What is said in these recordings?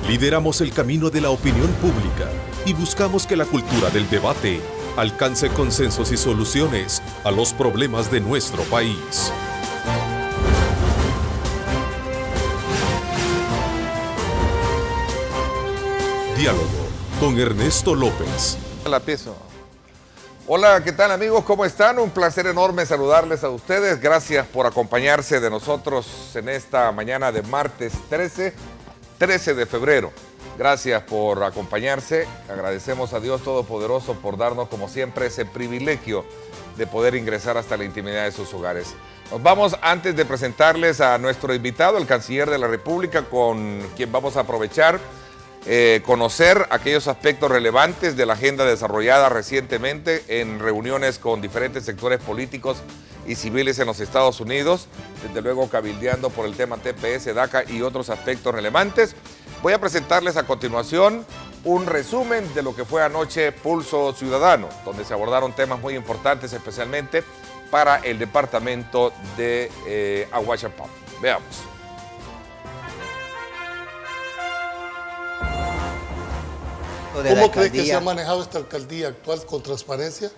Lideramos el camino de la opinión pública y buscamos que la cultura del debate alcance consensos y soluciones a los problemas de nuestro país. Diálogo con Ernesto López. Hola, ¿qué tal amigos? ¿Cómo están? Un placer enorme saludarles a ustedes. Gracias por acompañarse de nosotros en esta mañana de martes 13 de febrero. Gracias por acompañarse. Agradecemos a Dios Todopoderoso por darnos, como siempre, ese privilegio de poder ingresar hasta la intimidad de sus hogares. Nos vamos, antes de presentarles a nuestro invitado, el canciller de la República, con quien vamos a aprovechar conocer aquellos aspectos relevantes de la agenda desarrollada recientemente en reuniones con diferentes sectores políticos y civiles en los Estados Unidos, desde luego cabildeando por el tema TPS, DACA y otros aspectos relevantes. Voy a presentarles a continuación un resumen de lo que fue anoche Pulso Ciudadano, donde se abordaron temas muy importantes, especialmente para el departamento de Aguachapán. Veamos. ¿Cómo crees que se ha manejado esta alcaldía actual con transparencia?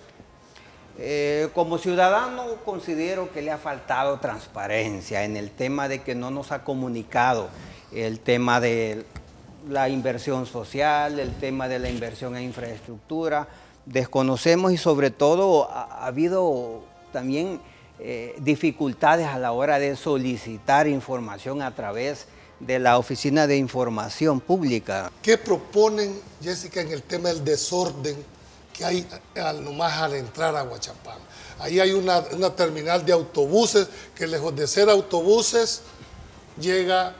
Como ciudadano considero que le ha faltado transparencia en el tema de que no nos ha comunicado el tema de la inversión social, el tema de la inversión en infraestructura. Desconocemos y sobre todo ha habido también dificultades a la hora de solicitar información a través de la Oficina de Información Pública. ¿Qué proponen, Jessica, en el tema del desorden que hay nomás al entrar a Aguachapán? Ahí hay una terminal de autobuses que, lejos de ser autobuses, llega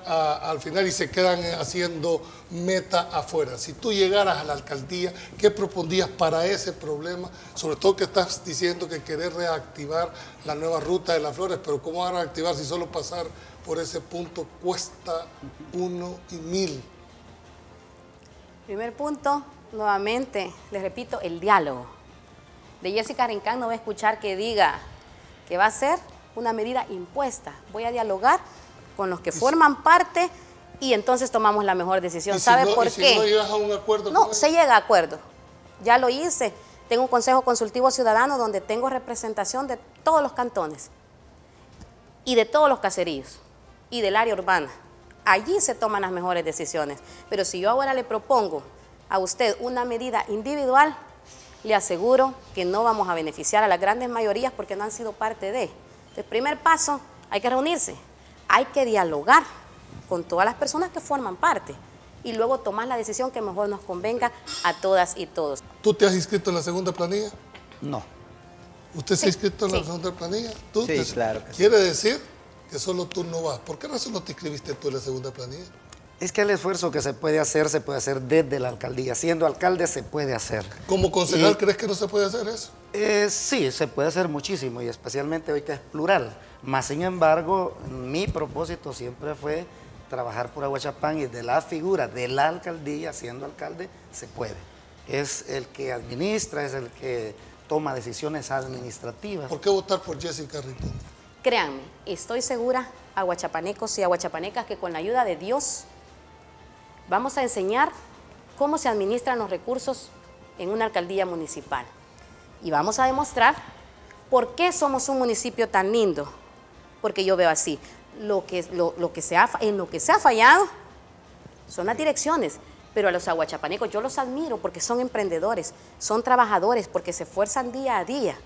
al final y se quedan haciendo meta afuera. Si tú llegaras a la alcaldía, ¿qué propondrías para ese problema? Sobre todo que estás diciendo que querés reactivar la nueva ruta de las flores, pero ¿cómo van a reactivar si solo pasar por ese punto cuesta 1.000? Primer punto, nuevamente, les repito, el diálogo. De Jessica Rincón no voy a escuchar que diga que va a ser una medida impuesta. Voy a dialogar con los que forman parte y entonces tomamos la mejor decisión. ¿Sabe por qué? Si no llegas a un acuerdo. No, se llega a acuerdo. Ya lo hice. Tengo un consejo consultivo ciudadano donde tengo representación de todos los cantones y de todos los caseríos y del área urbana. Allí se toman las mejores decisiones. Pero si yo ahora le propongo a usted una medida individual, le aseguro que no vamos a beneficiar a las grandes mayorías porque no han sido parte de. El primer paso, hay que reunirse, hay que dialogar con todas las personas que forman parte y luego tomar la decisión que mejor nos convenga a todas y todos. ¿Tú te has inscrito en la segunda planilla? No. ¿Usted se ha inscrito en la segunda planilla? ¿Tú sí, claro que sí. ¿Quiere decir que solo tú no vas? ¿Por qué razón no te inscribiste tú en la segunda planilla? Es que el esfuerzo que se puede hacer desde la alcaldía. Siendo alcalde se puede hacer. ¿Como concejal crees que no se puede hacer eso? Sí, se puede hacer muchísimo y especialmente hoy que es plural. Más sin embargo, mi propósito siempre fue trabajar por Aguachapán y de la figura de la alcaldía, siendo alcalde, se puede. Es el que administra, es el que toma decisiones administrativas. ¿Por qué votar por Jessica Rincón? Créanme, estoy segura, aguachapanecos y aguachapanecas, que con la ayuda de Dios vamos a enseñar cómo se administran los recursos en una alcaldía municipal. Y vamos a demostrar por qué somos un municipio tan lindo. Porque yo veo así, en lo que se ha fallado son las direcciones, pero a los aguachapanecos yo los admiro porque son emprendedores, son trabajadores, porque se esfuerzan día a día.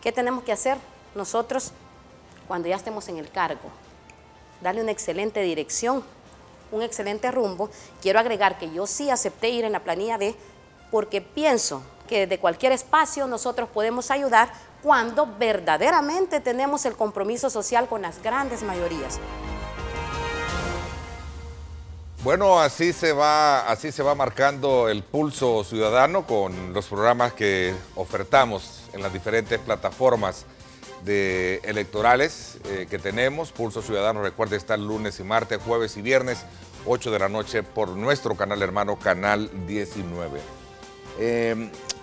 ¿Qué tenemos que hacer nosotros cuando ya estemos en el cargo? Darle una excelente dirección, un excelente rumbo. Quiero agregar que yo sí acepté ir en la planilla B porque pienso que desde cualquier espacio nosotros podemos ayudar cuando verdaderamente tenemos el compromiso social con las grandes mayorías. Bueno, así se va marcando el pulso ciudadano con los programas que ofertamos en las diferentes plataformas electorales que tenemos. Pulso Ciudadano, recuerde, está lunes y martes, jueves y viernes, 8 de la noche por nuestro canal hermano, Canal 19.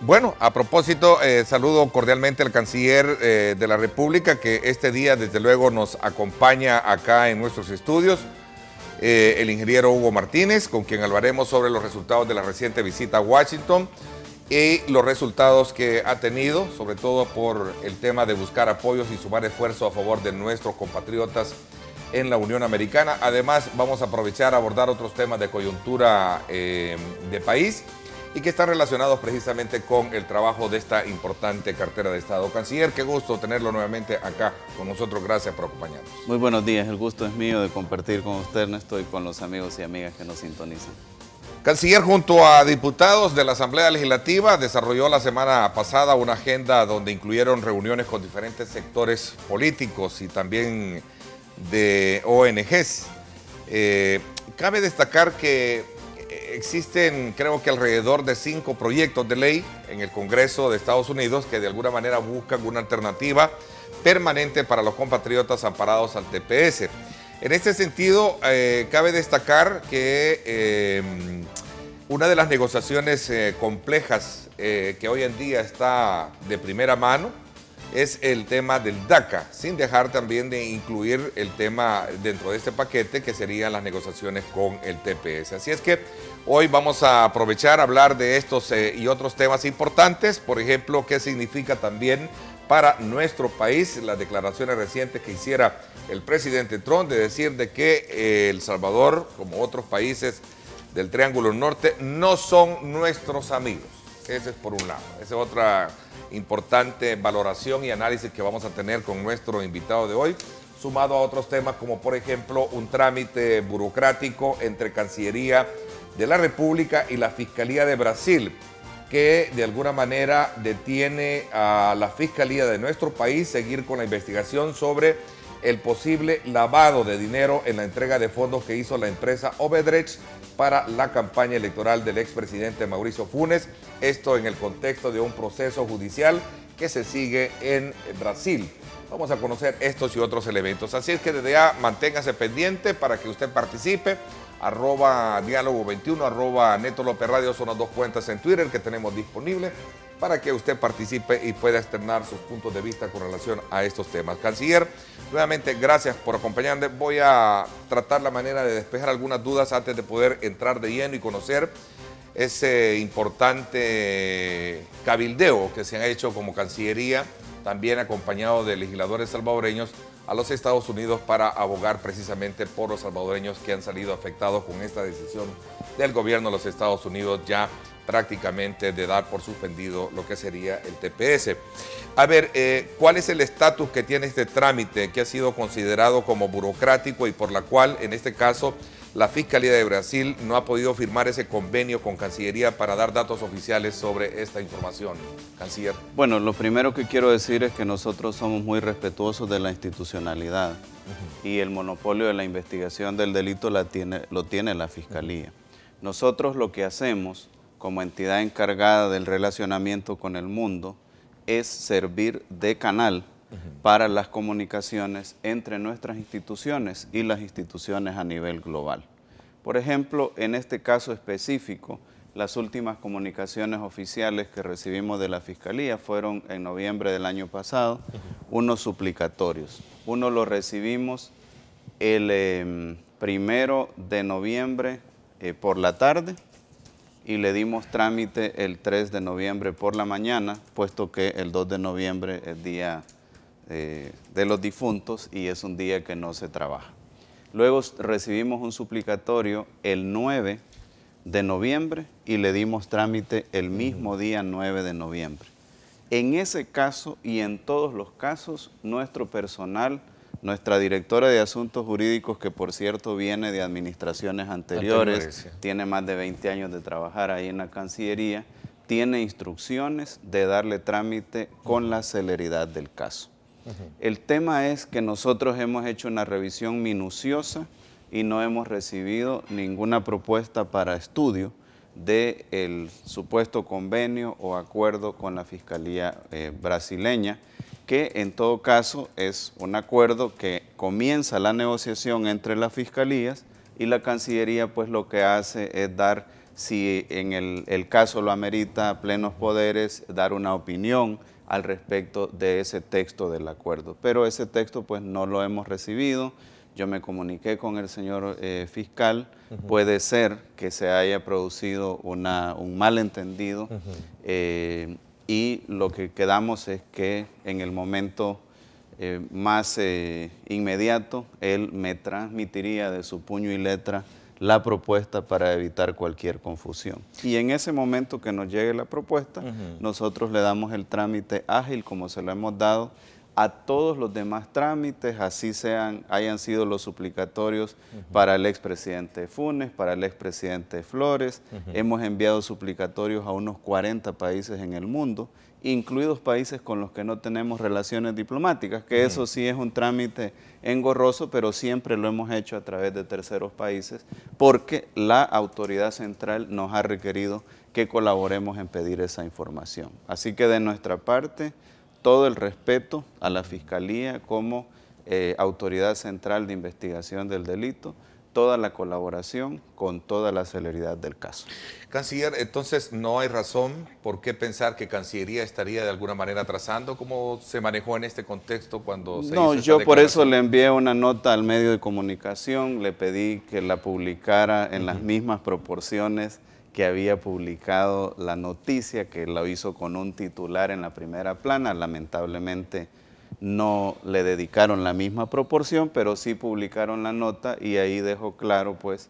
Bueno, a propósito, saludo cordialmente al canciller de la República, que este día desde luego nos acompaña acá en nuestros estudios. el ingeniero Hugo Martínez, con quien hablaremos sobre los resultados de la reciente visita a Washington y los resultados que ha tenido, sobre todo por el tema de buscar apoyos y sumar esfuerzo a favor de nuestros compatriotas en la Unión Americana. Además, vamos a aprovechar a abordar otros temas de coyuntura de país y que están relacionados precisamente con el trabajo de esta importante cartera de Estado. Canciller, qué gusto tenerlo nuevamente acá con nosotros. Gracias por acompañarnos. Muy buenos días, el gusto es mío de compartir con usted, Ernesto, y con los amigos y amigas que nos sintonizan. Canciller, junto a diputados de la Asamblea Legislativa, desarrolló la semana pasada una agenda donde incluyeron reuniones con diferentes sectores políticos y también de ONGs. Cabe destacar que existen, creo que alrededor de 5 proyectos de ley en el Congreso de Estados Unidos que de alguna manera buscan una alternativa permanente para los compatriotas amparados al TPS. En este sentido, cabe destacar que una de las negociaciones complejas que hoy en día está de primera mano es el tema del DACA, sin dejar también de incluir el tema dentro de este paquete que serían las negociaciones con el TPS. Así es que hoy vamos a aprovechar a hablar de estos y otros temas importantes, por ejemplo, qué significa también para nuestro país las declaraciones recientes que hiciera el presidente Trump de decir de que El Salvador, como otros países del Triángulo Norte, no son nuestros amigos. Ese es por un lado. Esa es otra importante valoración y análisis que vamos a tener con nuestro invitado de hoy, sumado a otros temas como por ejemplo un trámite burocrático entre Cancillería de la República y la Fiscalía de Brasil, que de alguna manera detiene a la Fiscalía de nuestro país seguir con la investigación sobre el posible lavado de dinero en la entrega de fondos que hizo la empresa Obedrecht para la campaña electoral del expresidente Mauricio Funes, esto en el contexto de un proceso judicial que se sigue en Brasil. Vamos a conocer estos y otros elementos, así es que desde ya manténgase pendiente para que usted participe. @diálogo21, @Neto López Radio son las 2 cuentas en Twitter que tenemos disponibles para que usted participe y pueda externar sus puntos de vista con relación a estos temas. Canciller, nuevamente gracias por acompañarme. Voy a tratar la manera de despejar algunas dudas antes de poder entrar de lleno y conocer ese importante cabildeo que se ha hecho como Cancillería, también acompañado de legisladores salvadoreños, a los Estados Unidos para abogar precisamente por los salvadoreños que han salido afectados con esta decisión del gobierno de los Estados Unidos ya prácticamente de dar por suspendido lo que sería el TPS. A ver, ¿cuál es el estatus que tiene este trámite que ha sido considerado como burocrático y por la cual, en este caso, la Fiscalía de Brasil no ha podido firmar ese convenio con Cancillería para dar datos oficiales sobre esta información? Canciller. Bueno, lo primero que quiero decir es que nosotros somos muy respetuosos de la institucionalidad y el monopolio de la investigación del delito lo tiene la Fiscalía. Nosotros lo que hacemos como entidad encargada del relacionamiento con el mundo es servir de canal para las comunicaciones entre nuestras instituciones y las instituciones a nivel global. Por ejemplo, en este caso específico, las últimas comunicaciones oficiales que recibimos de la Fiscalía fueron en noviembre del año pasado, unos suplicatorios. Uno lo recibimos el 1 de noviembre por la tarde y le dimos trámite el 3 de noviembre por la mañana, puesto que el 2 de noviembre es día de los difuntos y es un día que no se trabaja. Luego recibimos un suplicatorio el 9 de noviembre y le dimos trámite el mismo día 9 de noviembre. En ese caso y en todos los casos, nuestro personal, nuestra directora de Asuntos Jurídicos, que por cierto viene de administraciones anteriores, tiene más de 20 años de trabajar ahí en la Cancillería, tiene instrucciones de darle trámite con la celeridad del caso. El tema es que nosotros hemos hecho una revisión minuciosa y no hemos recibido ninguna propuesta para estudio del supuesto convenio o acuerdo con la Fiscalía brasileña, que en todo caso es un acuerdo que comienza la negociación entre las fiscalías y la Cancillería pues lo que hace es dar, si en el caso lo amerita, plenos poderes, dar una opinión al respecto de ese texto del acuerdo. Pero ese texto pues no lo hemos recibido, yo me comuniqué con el señor fiscal, puede ser que se haya producido un malentendido y lo que quedamos es que en el momento más inmediato él me transmitiría de su puño y letra la propuesta para evitar cualquier confusión. Y en ese momento que nos llegue la propuesta, nosotros le damos el trámite ágil como se lo hemos dado a todos los demás trámites, así hayan sido los suplicatorios para el expresidente Funes, para el expresidente Flores. Hemos enviado suplicatorios a unos 40 países en el mundo, incluidos países con los que no tenemos relaciones diplomáticas, que eso sí es un trámite engorroso, pero siempre lo hemos hecho a través de terceros países, porque la autoridad central nos ha requerido que colaboremos en pedir esa información. Así que de nuestra parte, todo el respeto a la Fiscalía como autoridad central de investigación del delito, toda la colaboración con toda la celeridad del caso. Canciller, entonces no hay razón por qué pensar que Cancillería estaría de alguna manera atrasando. ¿Cómo se manejó en este contexto cuando se hizo esta yo por eso declaración? le envié una nota al medio de comunicación, le pedí que la publicara en las mismas proporciones que había publicado la noticia, que lo hizo con un titular en la primera plana. Lamentablemente no le dedicaron la misma proporción, pero sí publicaron la nota y ahí dejó claro pues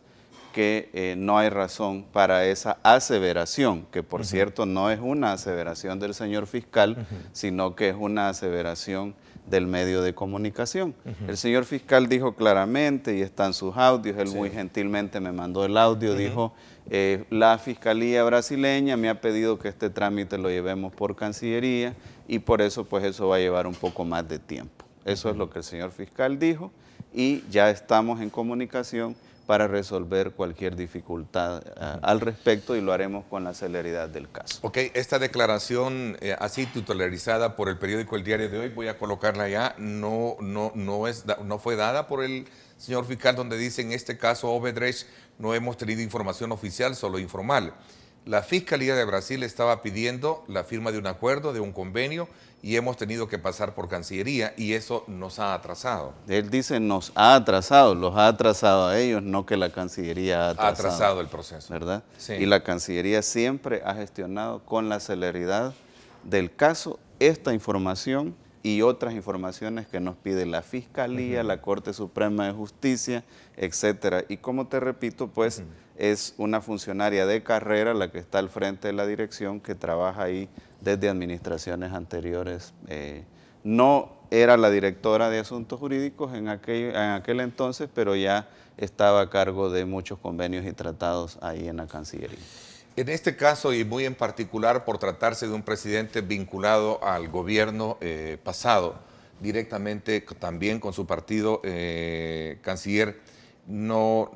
que no hay razón para esa aseveración, que por cierto no es una aseveración del señor fiscal, sino que es una aseveración del medio de comunicación. El señor fiscal dijo claramente, y están sus audios, él muy gentilmente me mandó el audio, dijo, la Fiscalía brasileña me ha pedido que este trámite lo llevemos por Cancillería y por eso pues eso va a llevar un poco más de tiempo. Eso es lo que el señor fiscal dijo y ya estamos en comunicación para resolver cualquier dificultad al respecto y lo haremos con la celeridad del caso. Ok, esta declaración así titularizada por el periódico El Diario de Hoy, voy a colocarla ya, no fue dada por el señor fiscal, donde dice en este caso Odebrecht no hemos tenido información oficial, solo informal. La Fiscalía de Brasil estaba pidiendo la firma de un acuerdo, de un convenio, y hemos tenido que pasar por Cancillería y eso nos ha atrasado. Él dice nos ha atrasado, los ha atrasado a ellos, no que la Cancillería ha atrasado el proceso. ¿Verdad? Sí. Y la Cancillería siempre ha gestionado con la celeridad del caso esta información y otras informaciones que nos pide la Fiscalía, la Corte Suprema de Justicia, etcétera. Y como te repito, pues es una funcionaria de carrera la que está al frente de la dirección, que trabaja ahí desde administraciones anteriores. No era la directora de Asuntos Jurídicos en aquel entonces, pero ya estaba a cargo de muchos convenios y tratados ahí en la Cancillería. En este caso, y muy en particular por tratarse de un presidente vinculado al gobierno pasado, directamente también con su partido, canciller, no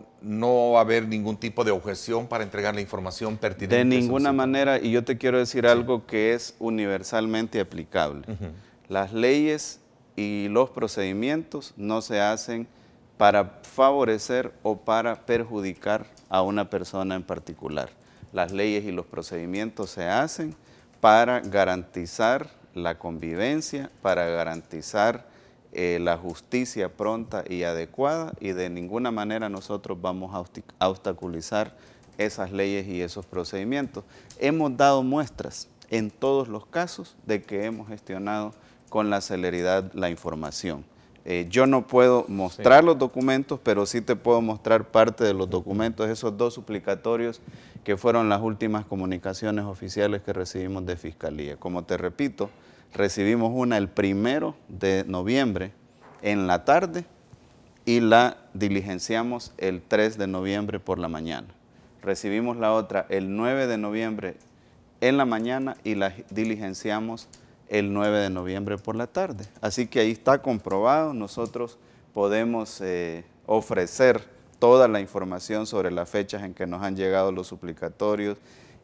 va a haber ningún tipo de objeción para entregar la información pertinente. De ninguna manera, y yo te quiero decir algo que es universalmente aplicable. Las leyes y los procedimientos no se hacen para favorecer o para perjudicar a una persona en particular. Las leyes y los procedimientos se hacen para garantizar la convivencia, para garantizar la justicia pronta y adecuada, y de ninguna manera nosotros vamos a obstaculizar esas leyes y esos procedimientos. Hemos dado muestras en todos los casos de que hemos gestionado con la celeridad la información. Yo no puedo mostrar los documentos, pero sí te puedo mostrar parte de los documentos, esos dos suplicatorios que fueron las últimas comunicaciones oficiales que recibimos de Fiscalía. Como te repito, recibimos una el 1 de noviembre en la tarde y la diligenciamos el 3 de noviembre por la mañana. Recibimos la otra el 9 de noviembre en la mañana y la diligenciamos el 9 de noviembre por la tarde. Así que ahí está comprobado, nosotros podemos ofrecer toda la información sobre las fechas en que nos han llegado los suplicatorios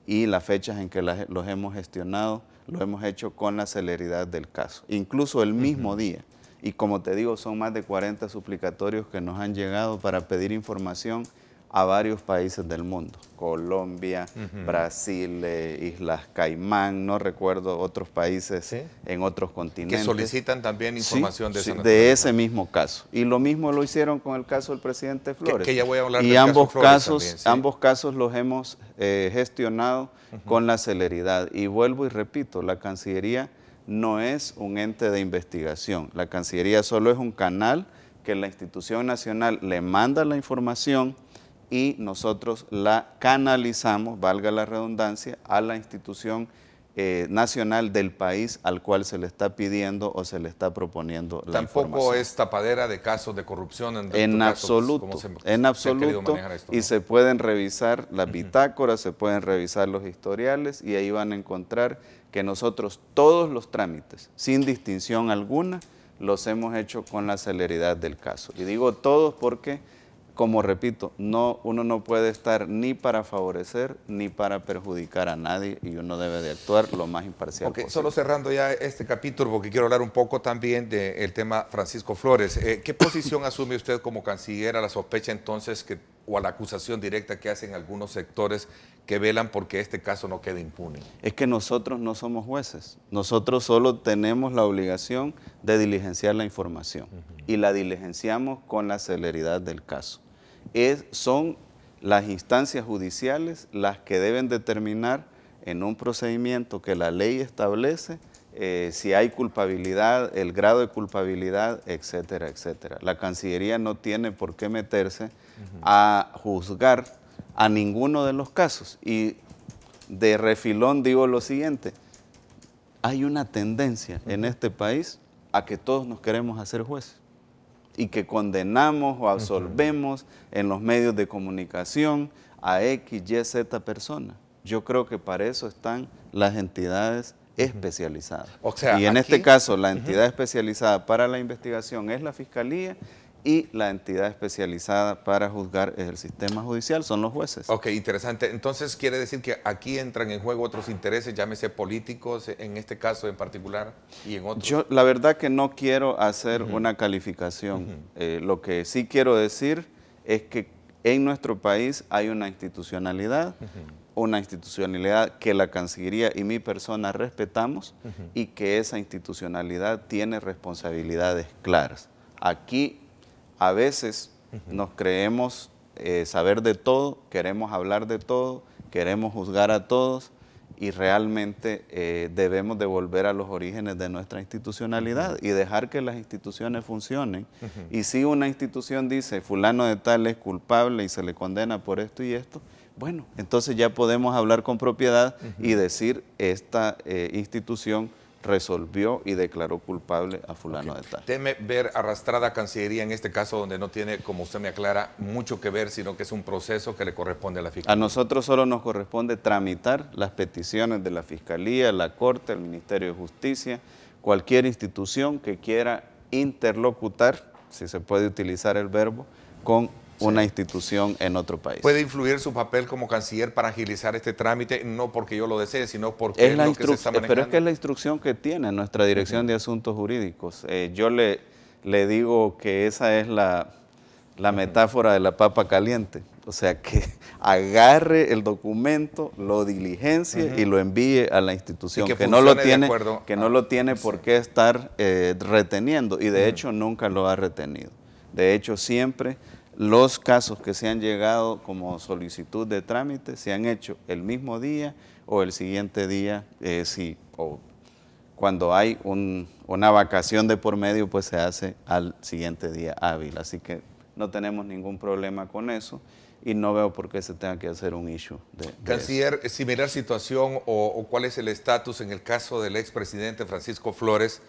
y las fechas en que los hemos gestionado, lo hemos hecho con la celeridad del caso, incluso el mismo día. Y como te digo, son más de 40 suplicatorios que nos han llegado para pedir información a varios países del mundo, Colombia, Brasil, Islas Caimán, no recuerdo otros países en otros continentes. Que solicitan también información de esa naturaleza. De ese mismo caso. Y lo mismo lo hicieron con el caso del presidente Flores. Que ya voy a hablar y del ambos caso Flores casos, también, ambos casos los hemos gestionado con la celeridad. Y vuelvo y repito, la Cancillería no es un ente de investigación. La Cancillería solo es un canal que la institución nacional le manda la información y nosotros la canalizamos, valga la redundancia, a la institución nacional del país al cual se le está pidiendo o se le está proponiendo la información. Tampoco es tapadera de casos de corrupción en absoluto, y se pueden revisar las bitácoras, se pueden revisar los historiales y ahí van a encontrar que nosotros todos los trámites, sin distinción alguna, los hemos hecho con la celeridad del caso. Y digo todos porque, como repito, uno no puede estar ni para favorecer ni para perjudicar a nadie y uno debe de actuar lo más imparcial posible. Solo cerrando ya este capítulo, porque quiero hablar un poco también del tema Francisco Flores. ¿Qué posición asume usted como canciller a la sospecha entonces o a la acusación directa que hacen algunos sectores que velan porque este caso no quede impune? Es que nosotros no somos jueces, nosotros solo tenemos la obligación de diligenciar la información y la diligenciamos con la celeridad del caso. Son las instancias judiciales las que deben determinar en un procedimiento que la ley establece si hay culpabilidad, el grado de culpabilidad, etcétera, etcétera. La Cancillería no tiene por qué meterse a juzgar a ninguno de los casos. Y de refilón digo lo siguiente, hay una tendencia en este país a que todos nos queremos hacer jueces y que condenamos o absolvemos en los medios de comunicación a X, Y, Z personas. Yo creo que para eso están las entidades especializadas. O sea, y en este caso, la entidad especializada para la investigación es la Fiscalía y la entidad especializada para juzgar es el sistema judicial, son los jueces. Ok, interesante. Entonces, ¿quiere decir que aquí entran en juego otros intereses, llámese políticos, en este caso en particular, y en otros? Yo, la verdad que no quiero hacer una calificación. Lo que sí quiero decir es que en nuestro país hay una institucionalidad que la Cancillería y mi persona respetamos y que esa institucionalidad tiene responsabilidades claras. Aquí a veces nos creemos saber de todo, queremos hablar de todo, queremos juzgar a todos y realmente debemos de volver a los orígenes de nuestra institucionalidad y dejar que las instituciones funcionen. Y si una institución dice fulano de tal es culpable y se le condena por esto y esto, bueno, entonces ya podemos hablar con propiedad y decir esta institución resolvió y declaró culpable a fulano de tal. Teme ver arrastrada Cancillería en este caso donde no tiene, como usted me aclara, mucho que ver, sino que es un proceso que le corresponde a la Fiscalía. A nosotros solo nos corresponde tramitar las peticiones de la Fiscalía, la Corte, el Ministerio de Justicia, cualquier institución que quiera interlocutar, si se puede utilizar el verbo, con una institución en otro país. ¿Puede influir su papel como canciller para agilizar este trámite? No porque yo lo desee, sino porque es lo que se está manejando. Pero es que es la instrucción que tiene nuestra Dirección de Asuntos Jurídicos. Yo le digo que esa es la metáfora de la papa caliente. O sea, que agarre el documento, lo diligencie y lo envíe a la institución, que no lo tiene por qué estar reteniendo. Y de hecho nunca lo ha retenido. De hecho siempre los casos que se han llegado como solicitud de trámite se han hecho el mismo día o el siguiente día, o cuando hay una vacación de por medio, pues se hace al siguiente día hábil. Así que no tenemos ningún problema con eso y no veo por qué se tenga que hacer un issue de Canciller, similar situación o cuál es el estatus en el caso del expresidente Francisco Flores,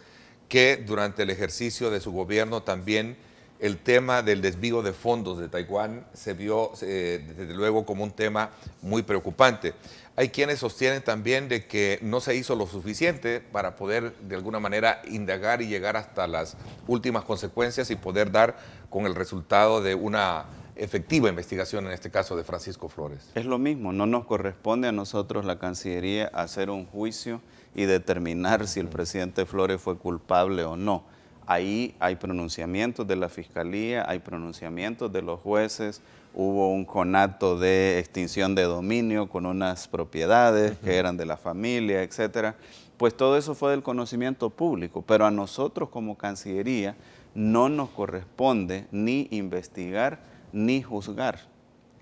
que durante el ejercicio de su gobierno también el tema del desvío de fondos de Taiwán se vio desde luego como un tema muy preocupante. Hay quienes sostienen también de que no se hizo lo suficiente para poder de alguna manera indagar y llegar hasta las últimas consecuencias y poder dar con el resultado de una efectiva investigación, en este caso de Francisco Flores. Es lo mismo, no nos corresponde a nosotros, la Cancillería, hacer un juicio y determinar si el presidente Flores fue culpable o no. Ahí hay pronunciamientos de la Fiscalía, hay pronunciamientos de los jueces, hubo un conato de extinción de dominio con unas propiedades que eran de la familia, etcétera. Pues todo eso fue del conocimiento público, pero a nosotros como Cancillería no nos corresponde ni investigar ni juzgar.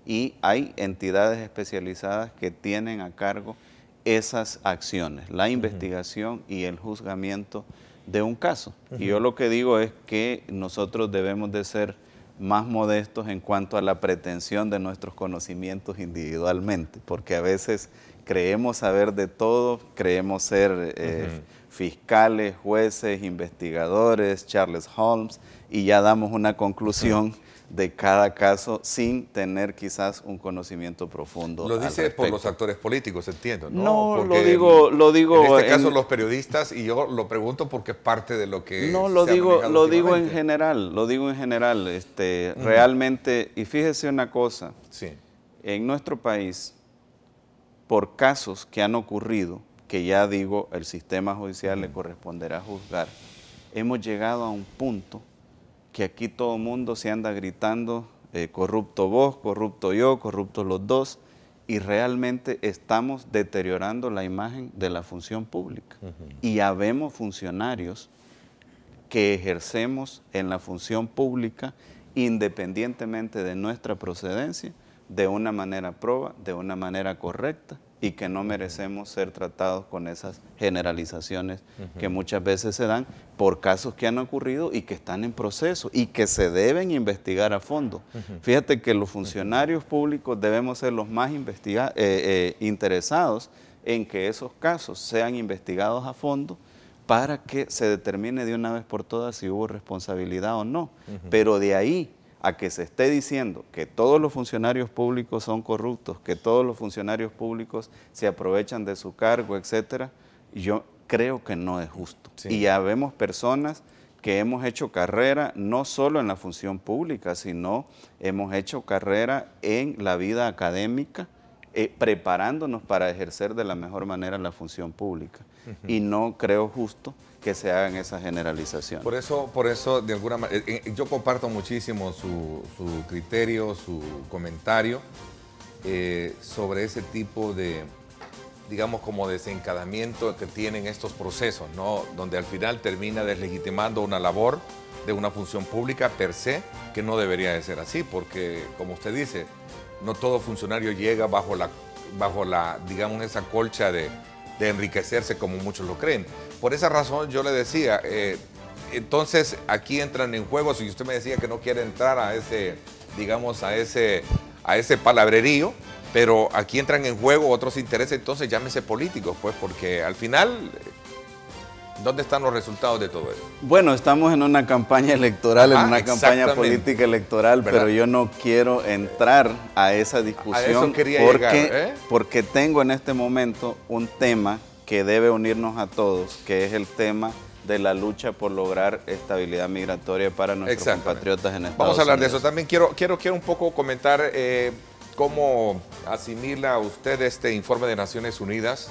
Y hay entidades especializadas que tienen a cargo esas acciones, la investigación y el juzgamiento de un caso. Y yo lo que digo es que nosotros debemos de ser más modestos en cuanto a la pretensión de nuestros conocimientos individualmente, porque a veces creemos saber de todo, creemos ser fiscales, jueces, investigadores, Charles Holmes, y ya damos una conclusión de cada caso sin tener quizás un conocimiento profundo. Lo dice por los actores políticos, entiendo, ¿no? No, porque lo digo en este caso los periodistas, y yo lo pregunto porque es parte de lo que no, se lo ha digo últimamente. en general, realmente, y fíjese una cosa, Sí. en nuestro país, por casos que han ocurrido, que ya digo, el sistema judicial le corresponderá juzgar, hemos llegado a un punto que aquí todo el mundo se anda gritando, corrupto vos, corrupto yo, corruptos los dos, y realmente estamos deteriorando la imagen de la función pública. Y habemos funcionarios que ejercemos en la función pública, independientemente de nuestra procedencia, de una manera proba, de una manera correcta, y que no merecemos ser tratados con esas generalizaciones que muchas veces se dan por casos que han ocurrido y que están en proceso y que se deben investigar a fondo. Fíjate que los funcionarios públicos debemos ser los más interesados en que esos casos sean investigados a fondo para que se determine de una vez por todas si hubo responsabilidad o no. Pero de ahí a que se esté diciendo que todos los funcionarios públicos son corruptos, que todos los funcionarios públicos se aprovechan de su cargo, etcétera, yo creo que no es justo. Sí. Y ya vemos personas que hemos hecho carrera no solo en la función pública, sino hemos hecho carrera en la vida académica, preparándonos para ejercer de la mejor manera la función pública. Y no creo justo que se hagan esas generalizaciones. Por eso de alguna manera, yo comparto muchísimo su criterio, su comentario sobre ese tipo de, digamos, como desencadenamiento que tienen estos procesos, ¿no? Donde al final termina deslegitimando una labor de una función pública per se, que no debería de ser así, porque, como usted dice, no todo funcionario llega bajo la digamos, esa colcha de enriquecerse como muchos lo creen. Por esa razón yo le decía, entonces aquí entran en juego, si usted me decía que no quiere entrar a ese, digamos, a ese palabrerío, pero aquí entran en juego otros intereses, entonces llámese políticos, pues, porque al final, ¿dónde están los resultados de todo eso? Bueno, estamos en una campaña electoral, en una campaña política electoral, ¿verdad? Pero yo no quiero entrar a esa discusión a eso quería llegar, porque tengo en este momento un tema que debe unirnos a todos, que es el tema de la lucha por lograr estabilidad migratoria para nuestros compatriotas en Estados Unidos. Vamos a hablar de eso. También quiero un poco comentar cómo asimila usted este informe de Naciones Unidas,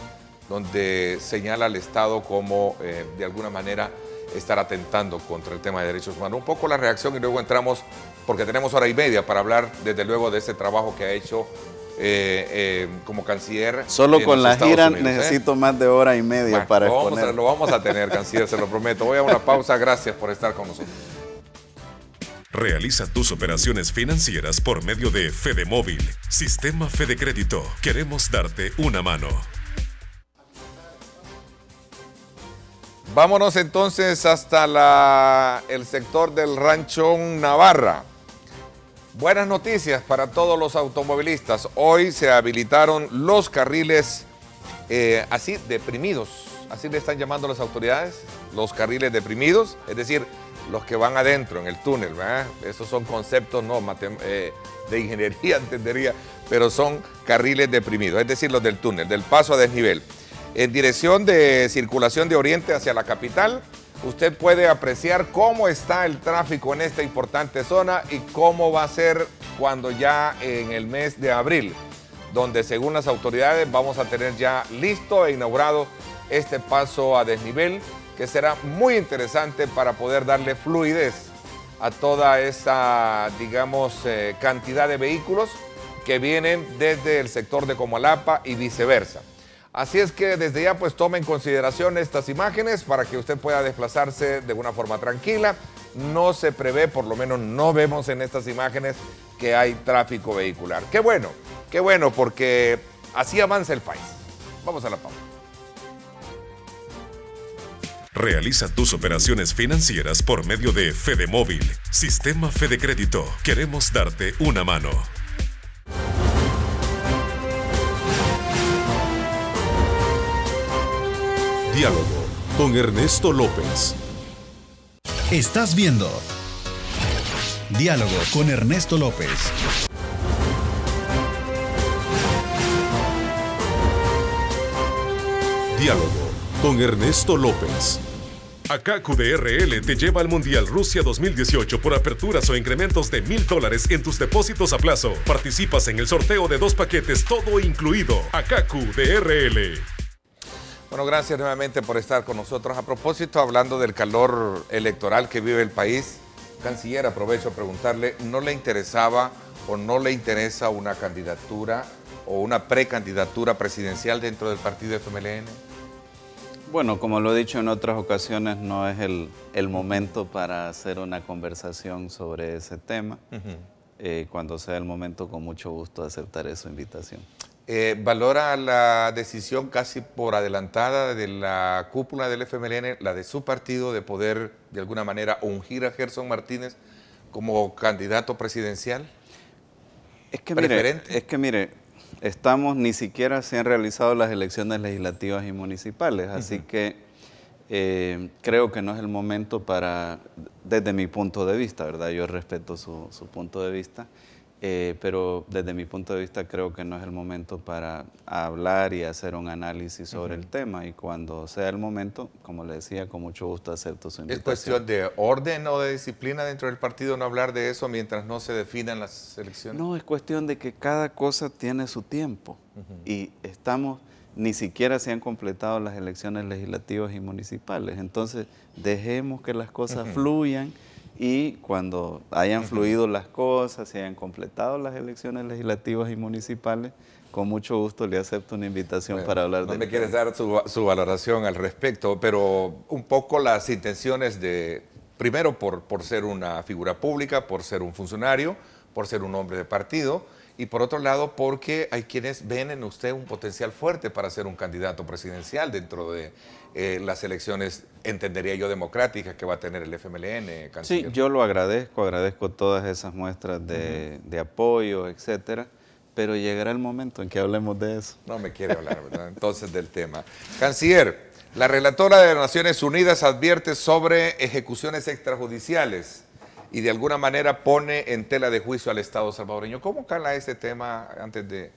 donde señala al Estado como de alguna manera estar atentando contra el tema de derechos humanos. Un poco la reacción y luego entramos, porque tenemos hora y media para hablar desde luego de ese trabajo que ha hecho como canciller. Solo con la gira necesito más de hora y media para exponer. Lo vamos a tener, canciller, se lo prometo. Voy a una pausa, gracias por estar con nosotros. Realiza tus operaciones financieras por medio de Fedemóvil, Sistema Fede Crédito. Queremos darte una mano. Vámonos entonces hasta el sector del Rancho Navarra. Buenas noticias para todos los automovilistas. Hoy se habilitaron los carriles así deprimidos, así le están llamando las autoridades, los carriles deprimidos, es decir, los que van adentro en el túnel, ¿verdad? Esos son conceptos no de ingeniería, entendería, pero son carriles deprimidos, es decir, los del túnel, del paso a desnivel. En dirección de circulación de oriente hacia la capital, usted puede apreciar cómo está el tráfico en esta importante zona y cómo va a ser cuando ya en el mes de abril, donde según las autoridades vamos a tener ya listo e inaugurado este paso a desnivel, que será muy interesante para poder darle fluidez a toda esa, digamos, cantidad de vehículos que vienen desde el sector de Comalapa y viceversa. Así es que desde ya pues tome en consideración estas imágenes para que usted pueda desplazarse de una forma tranquila. No se prevé, por lo menos no vemos en estas imágenes que hay tráfico vehicular. Qué bueno, porque así avanza el país. Vamos a la pausa. Realiza tus operaciones financieras por medio de Fedemóvil, Sistema Fede Crédito. Queremos darte una mano. Diálogo con Ernesto López. Estás viendo Diálogo con Ernesto López. Diálogo con Ernesto López. Akaku de RL te lleva al Mundial Rusia 2018 por aperturas o incrementos de $1,000 en tus depósitos a plazo. Participas en el sorteo de 2 paquetes, todo incluido. Akaku de RL. Bueno, gracias nuevamente por estar con nosotros. A propósito, hablando del calor electoral que vive el país, canciller, aprovecho a preguntarle, ¿no le interesaba o no le interesa una candidatura o una precandidatura presidencial dentro del partido FMLN? Bueno, como lo he dicho en otras ocasiones, no es el momento para hacer una conversación sobre ese tema. Cuando sea el momento, con mucho gusto aceptaré su invitación. ¿Valora la decisión casi por adelantada de la cúpula del FMLN, la de su partido, de poder de alguna manera ungir a Gerson Martínez como candidato presidencial? Es que mire, ni siquiera se han realizado las elecciones legislativas y municipales, así que creo que no es el momento para, desde mi punto de vista, ¿verdad? Yo respeto su punto de vista, pero desde mi punto de vista creo que no es el momento para hablar y hacer un análisis sobre el tema, y cuando sea el momento, como le decía, con mucho gusto acepto su invitación. ¿Es cuestión de orden o de disciplina dentro del partido no hablar de eso mientras no se definan las elecciones? No, es cuestión de que cada cosa tiene su tiempo y ni siquiera se han completado las elecciones legislativas y municipales, entonces dejemos que las cosas fluyan. Y cuando hayan fluido las cosas, se hayan completado las elecciones legislativas y municipales, con mucho gusto le acepto una invitación para hablar de... No me quieres dar su valoración al respecto, pero un poco las intenciones de, primero por ser una figura pública, por ser un funcionario, por ser un hombre de partido, y por otro lado porque hay quienes ven en usted un potencial fuerte para ser un candidato presidencial dentro de las elecciones, entendería yo, democráticas que va a tener el FMLN, canciller. Sí, yo lo agradezco todas esas muestras de apoyo, etcétera, pero llegará el momento en que hablemos de eso. No me quiere hablar, ¿verdad? Entonces, del tema. Canciller, la relatora de las Naciones Unidas advierte sobre ejecuciones extrajudiciales y de alguna manera pone en tela de juicio al Estado salvadoreño. ¿Cómo cala este tema antes de...?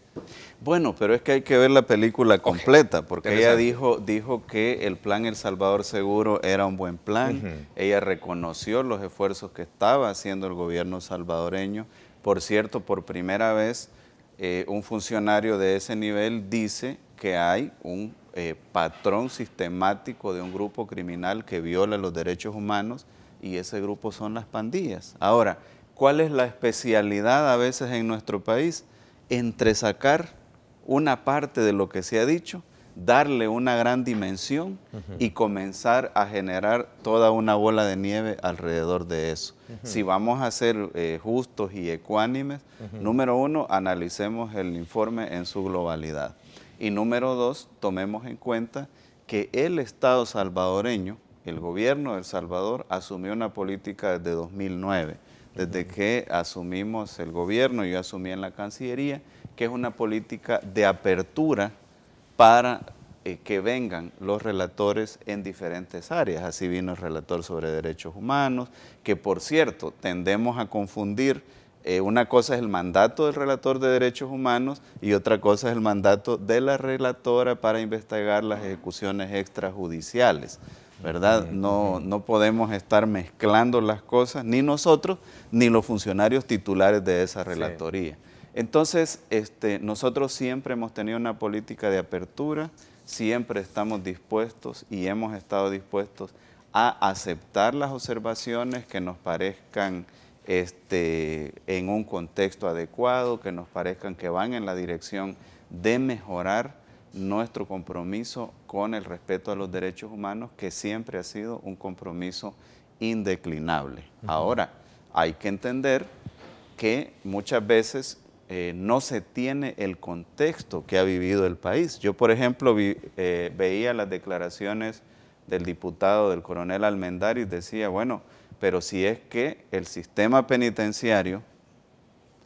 Bueno, pero es que hay que ver la película completa, porque ella dijo que el plan El Salvador Seguro era un buen plan. Ella reconoció los esfuerzos que estaba haciendo el gobierno salvadoreño. Por cierto, por primera vez, un funcionario de ese nivel dice que hay un patrón sistemático de un grupo criminal que viola los derechos humanos, y ese grupo son las pandillas. Ahora, ¿cuál es la especialidad a veces en nuestro país? Entresacar una parte de lo que se ha dicho, darle una gran dimensión y comenzar a generar toda una bola de nieve alrededor de eso. Si vamos a ser justos y ecuánimes, número uno, analicemos el informe en su globalidad. Y número dos, tomemos en cuenta que el Estado salvadoreño, el gobierno de El Salvador, asumió una política desde 2009, desde que asumimos el gobierno, yo asumí en la Cancillería, que es una política de apertura para que vengan los relatores en diferentes áreas. Así vino el relator sobre derechos humanos, que por cierto, tendemos a confundir, una cosa es el mandato del relator de derechos humanos y otra cosa es el mandato de la relatora para investigar las ejecuciones extrajudiciales, ¿verdad? No podemos estar mezclando las cosas, ni nosotros, ni los funcionarios titulares de esa relatoría. Sí. Entonces, nosotros siempre hemos tenido una política de apertura, siempre estamos dispuestos y hemos estado dispuestos a aceptar las observaciones que nos parezcan en un contexto adecuado, que nos parezcan que van en la dirección de mejorar nuestro compromiso con el respeto a los derechos humanos, que siempre ha sido un compromiso indeclinable. Ahora, hay que entender que muchas veces no se tiene el contexto que ha vivido el país. Yo, por ejemplo, veía las declaraciones del diputado, del coronel Almendaris, decía, bueno, pero si es que el sistema penitenciario,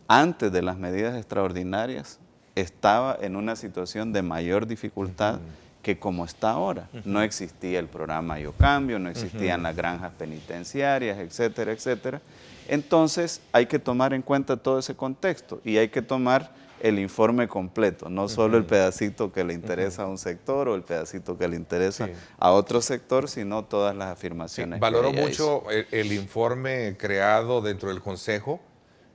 antes de las medidas extraordinarias, estaba en una situación de mayor dificultad que como está ahora. No existía el programa Yo Cambio, no existían las granjas penitenciarias, etcétera, etcétera. Entonces hay que tomar en cuenta todo ese contexto y hay que tomar el informe completo, no solo el pedacito que le interesa a un sector o el pedacito que le interesa a otro sector, sino todas las afirmaciones. Valoro mucho el informe creado dentro del Consejo,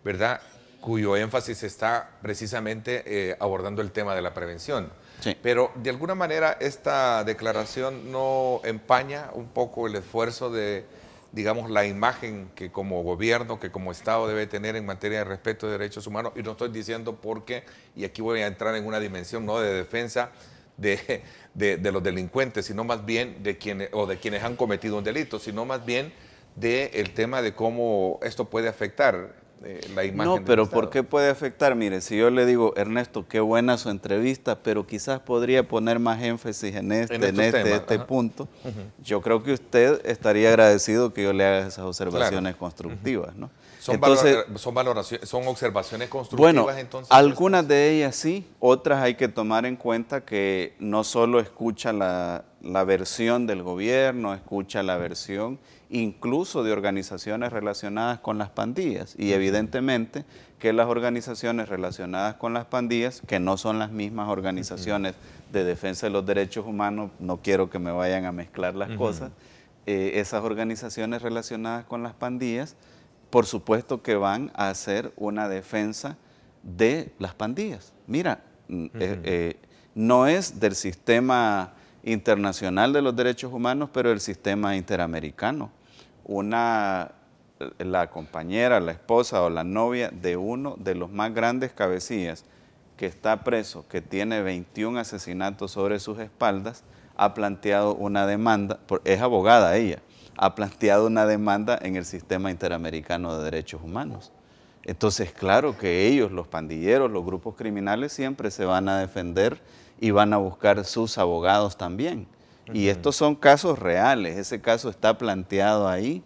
¿verdad?, cuyo énfasis está precisamente abordando el tema de la prevención. Sí. Pero de alguna manera esta declaración no empaña un poco el esfuerzo de, digamos, la imagen que como gobierno, que como Estado debe tener en materia de respeto de derechos humanos. Y no estoy diciendo porque, y aquí voy a entrar en una dimensión no de defensa de los delincuentes, sino más bien de quienes han cometido un delito, sino más bien del tema de cómo esto puede afectar la imagen. No, pero ¿por qué puede afectar? Mire, si yo le digo, Ernesto, qué buena su entrevista, pero quizás podría poner más énfasis en este punto, yo creo que usted estaría agradecido que yo le haga esas observaciones constructivas, ¿no? Son observaciones constructivas, bueno, entonces. Algunas de ellas sí, otras hay que tomar en cuenta que no solo escucha la versión del gobierno, escucha la versión incluso de organizaciones relacionadas con las pandillas, y evidentemente que las organizaciones relacionadas con las pandillas, que no son las mismas organizaciones de defensa de los derechos humanos, no quiero que me vayan a mezclar las cosas, esas organizaciones relacionadas con las pandillas, por supuesto que van a hacer una defensa de las pandillas. Mira, no es del sistema internacional de los derechos humanos, pero el sistema interamericano. La compañera, la esposa o la novia de uno de los más grandes cabecillas que está preso, que tiene 21 asesinatos sobre sus espaldas, ha planteado una demanda, es abogada ella, ha planteado una demanda en el sistema interamericano de derechos humanos. Entonces, claro que ellos, los pandilleros, los grupos criminales, siempre se van a defender y van a buscar sus abogados también. Y estos son casos reales, ese caso está planteado ahí.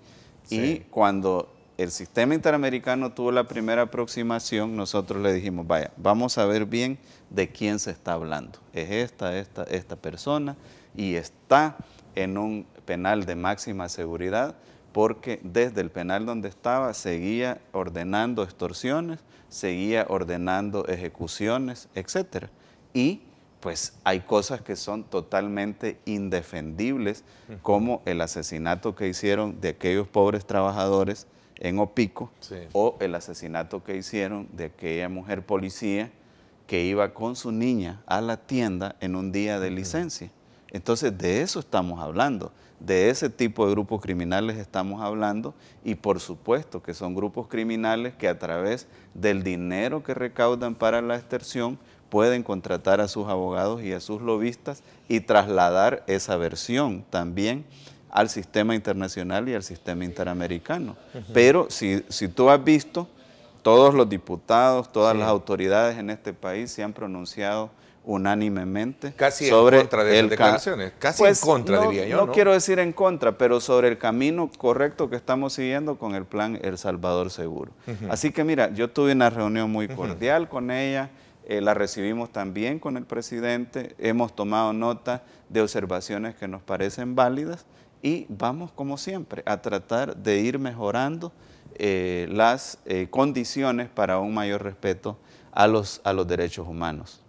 Y cuando el sistema interamericano tuvo la primera aproximación, nosotros le dijimos, vaya, vamos a ver bien de quién se está hablando. Es esta persona y está en un penal de máxima seguridad porque desde el penal donde estaba seguía ordenando extorsiones, seguía ordenando ejecuciones, etc. Y pues hay cosas que son totalmente indefendibles, como el asesinato que hicieron de aquellos pobres trabajadores en Opico, o el asesinato que hicieron de aquella mujer policía que iba con su niña a la tienda en un día de licencia. Entonces, de eso estamos hablando, de ese tipo de grupos criminales estamos hablando, y por supuesto que son grupos criminales que a través del dinero que recaudan para la extorsión pueden contratar a sus abogados y a sus lobistas y trasladar esa versión también al sistema internacional y al sistema interamericano. Pero si tú has visto, todos los diputados, todas las autoridades en este país se han pronunciado unánimemente casi sobre en contra de las declaraciones, casi en contra, diría yo. No quiero decir en contra, pero sobre el camino correcto que estamos siguiendo con el plan El Salvador Seguro. Así que mira, yo tuve una reunión muy cordial con ella, la recibimos también con el presidente, hemos tomado nota de observaciones que nos parecen válidas y vamos, como siempre, a tratar de ir mejorando las condiciones para un mayor respeto a los derechos humanos.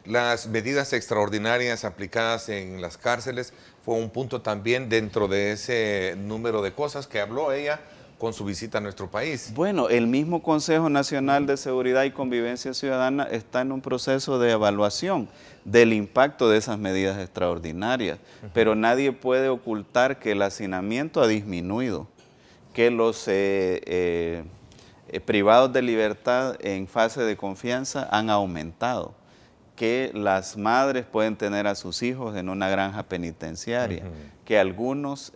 Las medidas extraordinarias aplicadas en las cárceles fue un punto también dentro de ese número de cosas que habló ella, con su visita a nuestro país? Bueno, el mismo Consejo Nacional de Seguridad y Convivencia Ciudadana está en un proceso de evaluación del impacto de esas medidas extraordinarias, pero nadie puede ocultar que el hacinamiento ha disminuido, que los privados de libertad en fase de confianza han aumentado, que las madres pueden tener a sus hijos en una granja penitenciaria, que algunos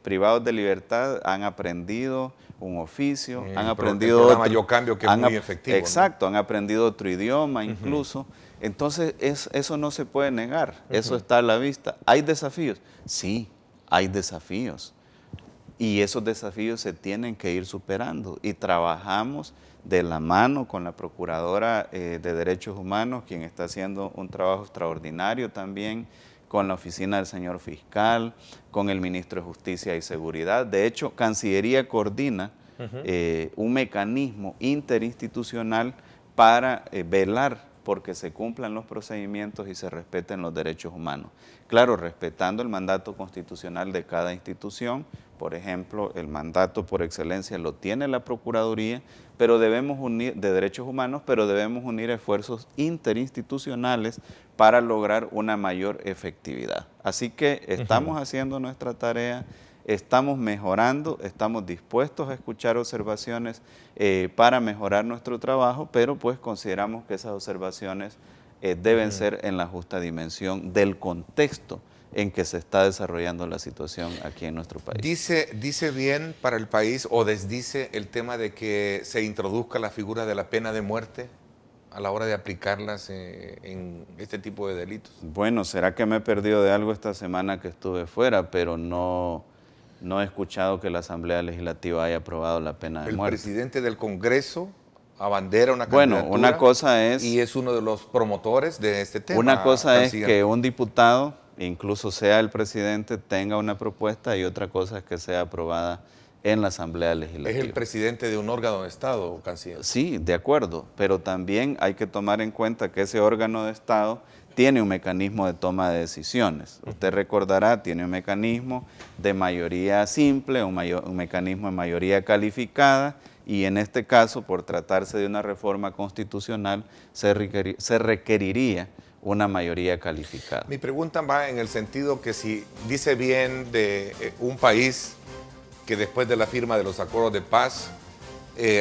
privados de libertad han aprendido un oficio, han aprendido el programa Yo Cambio, que es muy efectivo. Exacto, ¿no? Han aprendido otro idioma incluso. Entonces, eso no se puede negar, eso está a la vista. ¿Hay desafíos? Sí, hay desafíos. Y esos desafíos se tienen que ir superando. Y trabajamos de la mano con la Procuradora de Derechos Humanos, quien está haciendo un trabajo extraordinario también, con la oficina del señor fiscal, con el ministro de Justicia y Seguridad. De hecho, Cancillería coordina un mecanismo interinstitucional para velar porque se cumplan los procedimientos y se respeten los derechos humanos. Claro, respetando el mandato constitucional de cada institución. Por ejemplo, el mandato por excelencia lo tiene la Procuraduría, pero debemos unir, de Derechos Humanos, pero debemos unir esfuerzos interinstitucionales para lograr una mayor efectividad. Así que estamos haciendo nuestra tarea, estamos mejorando, estamos dispuestos a escuchar observaciones para mejorar nuestro trabajo, pero pues consideramos que esas observaciones deben ser en la justa dimensión del contexto en que se está desarrollando la situación aquí en nuestro país. ¿Dice bien para el país o desdice el tema de que se introduzca la figura de la pena de muerte a la hora de aplicarlas en este tipo de delitos? Bueno, será que me he perdido de algo esta semana que estuve fuera, pero no he escuchado que la Asamblea Legislativa haya aprobado la pena de muerte. El presidente del Congreso abandera una candidatura. Bueno, una cosa es... Y es uno de los promotores de este tema. Una cosa es que un diputado, incluso sea el presidente, tenga una propuesta, y otra cosa es que sea aprobada en la Asamblea Legislativa. Es el presidente de un órgano de Estado, canciller. Sí, de acuerdo, pero también hay que tomar en cuenta que ese órgano de Estado tiene un mecanismo de toma de decisiones. Usted recordará, tiene un mecanismo de mayoría simple, un mecanismo de mayoría calificada, y en este caso, por tratarse de una reforma constitucional, se requeriría una mayoría calificada. Mi pregunta va en el sentido que si dice bien de un país que después de la firma de los acuerdos de paz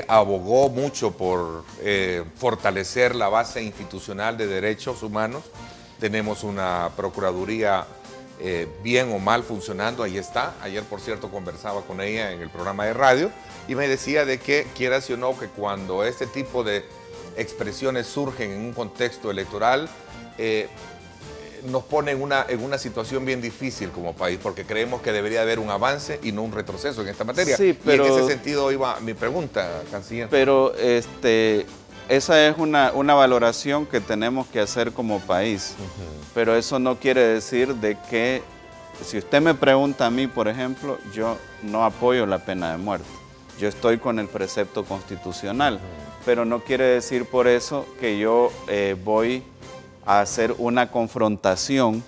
abogó mucho por fortalecer la base institucional de derechos humanos. Tenemos una Procuraduría bien o mal funcionando, ahí está. Ayer, por cierto, conversaba con ella en el programa de radio y me decía de que, quieras o no, que cuando este tipo de expresiones surgen en un contexto electoral, nos pone en una situación bien difícil como país, porque creemos que debería haber un avance y no un retroceso en esta materia. Sí, pero, y en ese sentido iba mi pregunta, canciller. Pero esa es una valoración que tenemos que hacer como país, pero eso no quiere decir de que, si usted me pregunta a mí, por ejemplo, yo no apoyo la pena de muerte. Yo estoy con el precepto constitucional, pero no quiere decir por eso que yo voy a hacer una confrontación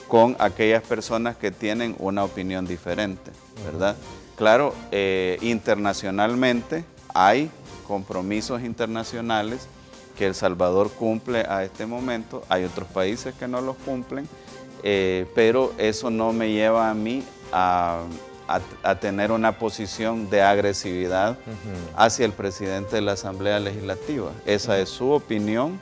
con aquellas personas que tienen una opinión diferente, ¿verdad? Claro, internacionalmente hay compromisos internacionales que El Salvador cumple a este momento, hay otros países que no los cumplen, pero eso no me lleva a mí a tener una posición de agresividad hacia el presidente de la Asamblea Legislativa. Esa es su opinión.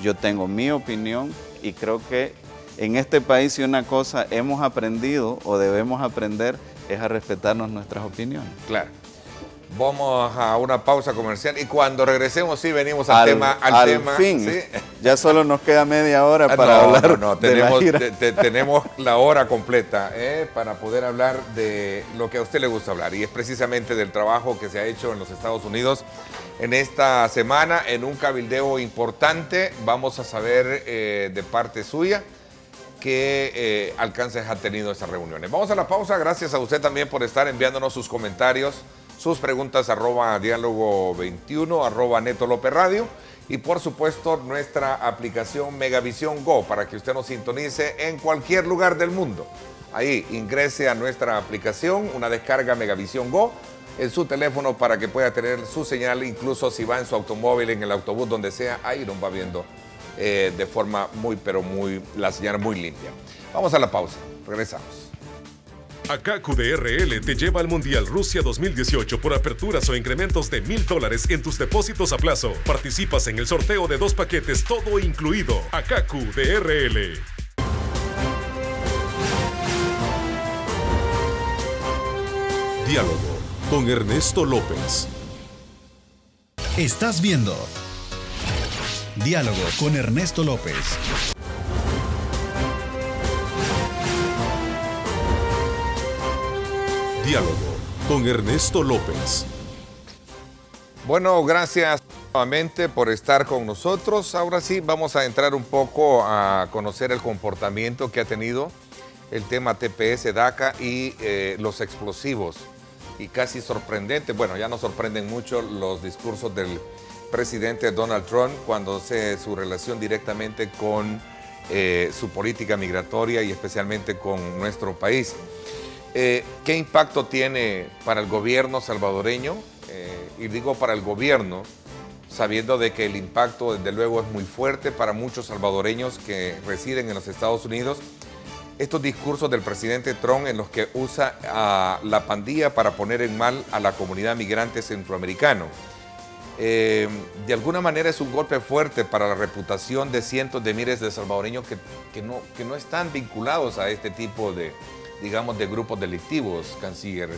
Yo tengo mi opinión y creo que en este país, si una cosa hemos aprendido o debemos aprender, es a respetarnos nuestras opiniones. Claro. Vamos a una pausa comercial y cuando regresemos venimos al tema. Al fin, ¿sí? Ya solo nos queda media hora para hablar. Tenemos la hora completa para poder hablar de lo que a usted le gusta hablar, y es precisamente del trabajo que se ha hecho en los Estados Unidos en esta semana, en un cabildeo importante. Vamos a saber de parte suya qué alcances ha tenido esas reuniones. Vamos a la pausa. Gracias a usted también por estar enviándonos sus comentarios, sus preguntas, @diálogo21, @Neto López Radio, y por supuesto nuestra aplicación Megavisión Go para que usted nos sintonice en cualquier lugar del mundo. Ahí ingrese a nuestra aplicación, una descarga Megavisión Go, en su teléfono para que pueda tener su señal, incluso si va en su automóvil, en el autobús, donde sea, ahí nos va viendo de forma la señal muy limpia. Vamos a la pausa, regresamos. Acá QDRL te lleva al Mundial Rusia 2018 por aperturas o incrementos de $1000 en tus depósitos a plazo. Participas en el sorteo de 2 paquetes, todo incluido. Acá QDRL. Diálogo con Ernesto López. Estás viendo Diálogo con Ernesto López. Diálogo con Ernesto López. Bueno, gracias nuevamente por estar con nosotros. Ahora sí, vamos a entrar un poco a conocer el comportamiento que ha tenido el tema TPS, DACA y los explosivos. Y casi sorprendente, bueno, ya nos sorprenden mucho los discursos del presidente Donald Trump cuando hace su relación directamente con su política migratoria y especialmente con nuestro país. ¿Qué impacto tiene para el gobierno salvadoreño? Y digo para el gobierno, sabiendo de que el impacto desde luego es muy fuerte para muchos salvadoreños que residen en los Estados Unidos. Estos discursos del presidente Trump en los que usa a la pandilla para poner en mal a la comunidad migrante centroamericana. De alguna manera es un golpe fuerte para la reputación de cientos de miles de salvadoreños que no están vinculados a este tipo de, digamos, de grupos delictivos, canciller.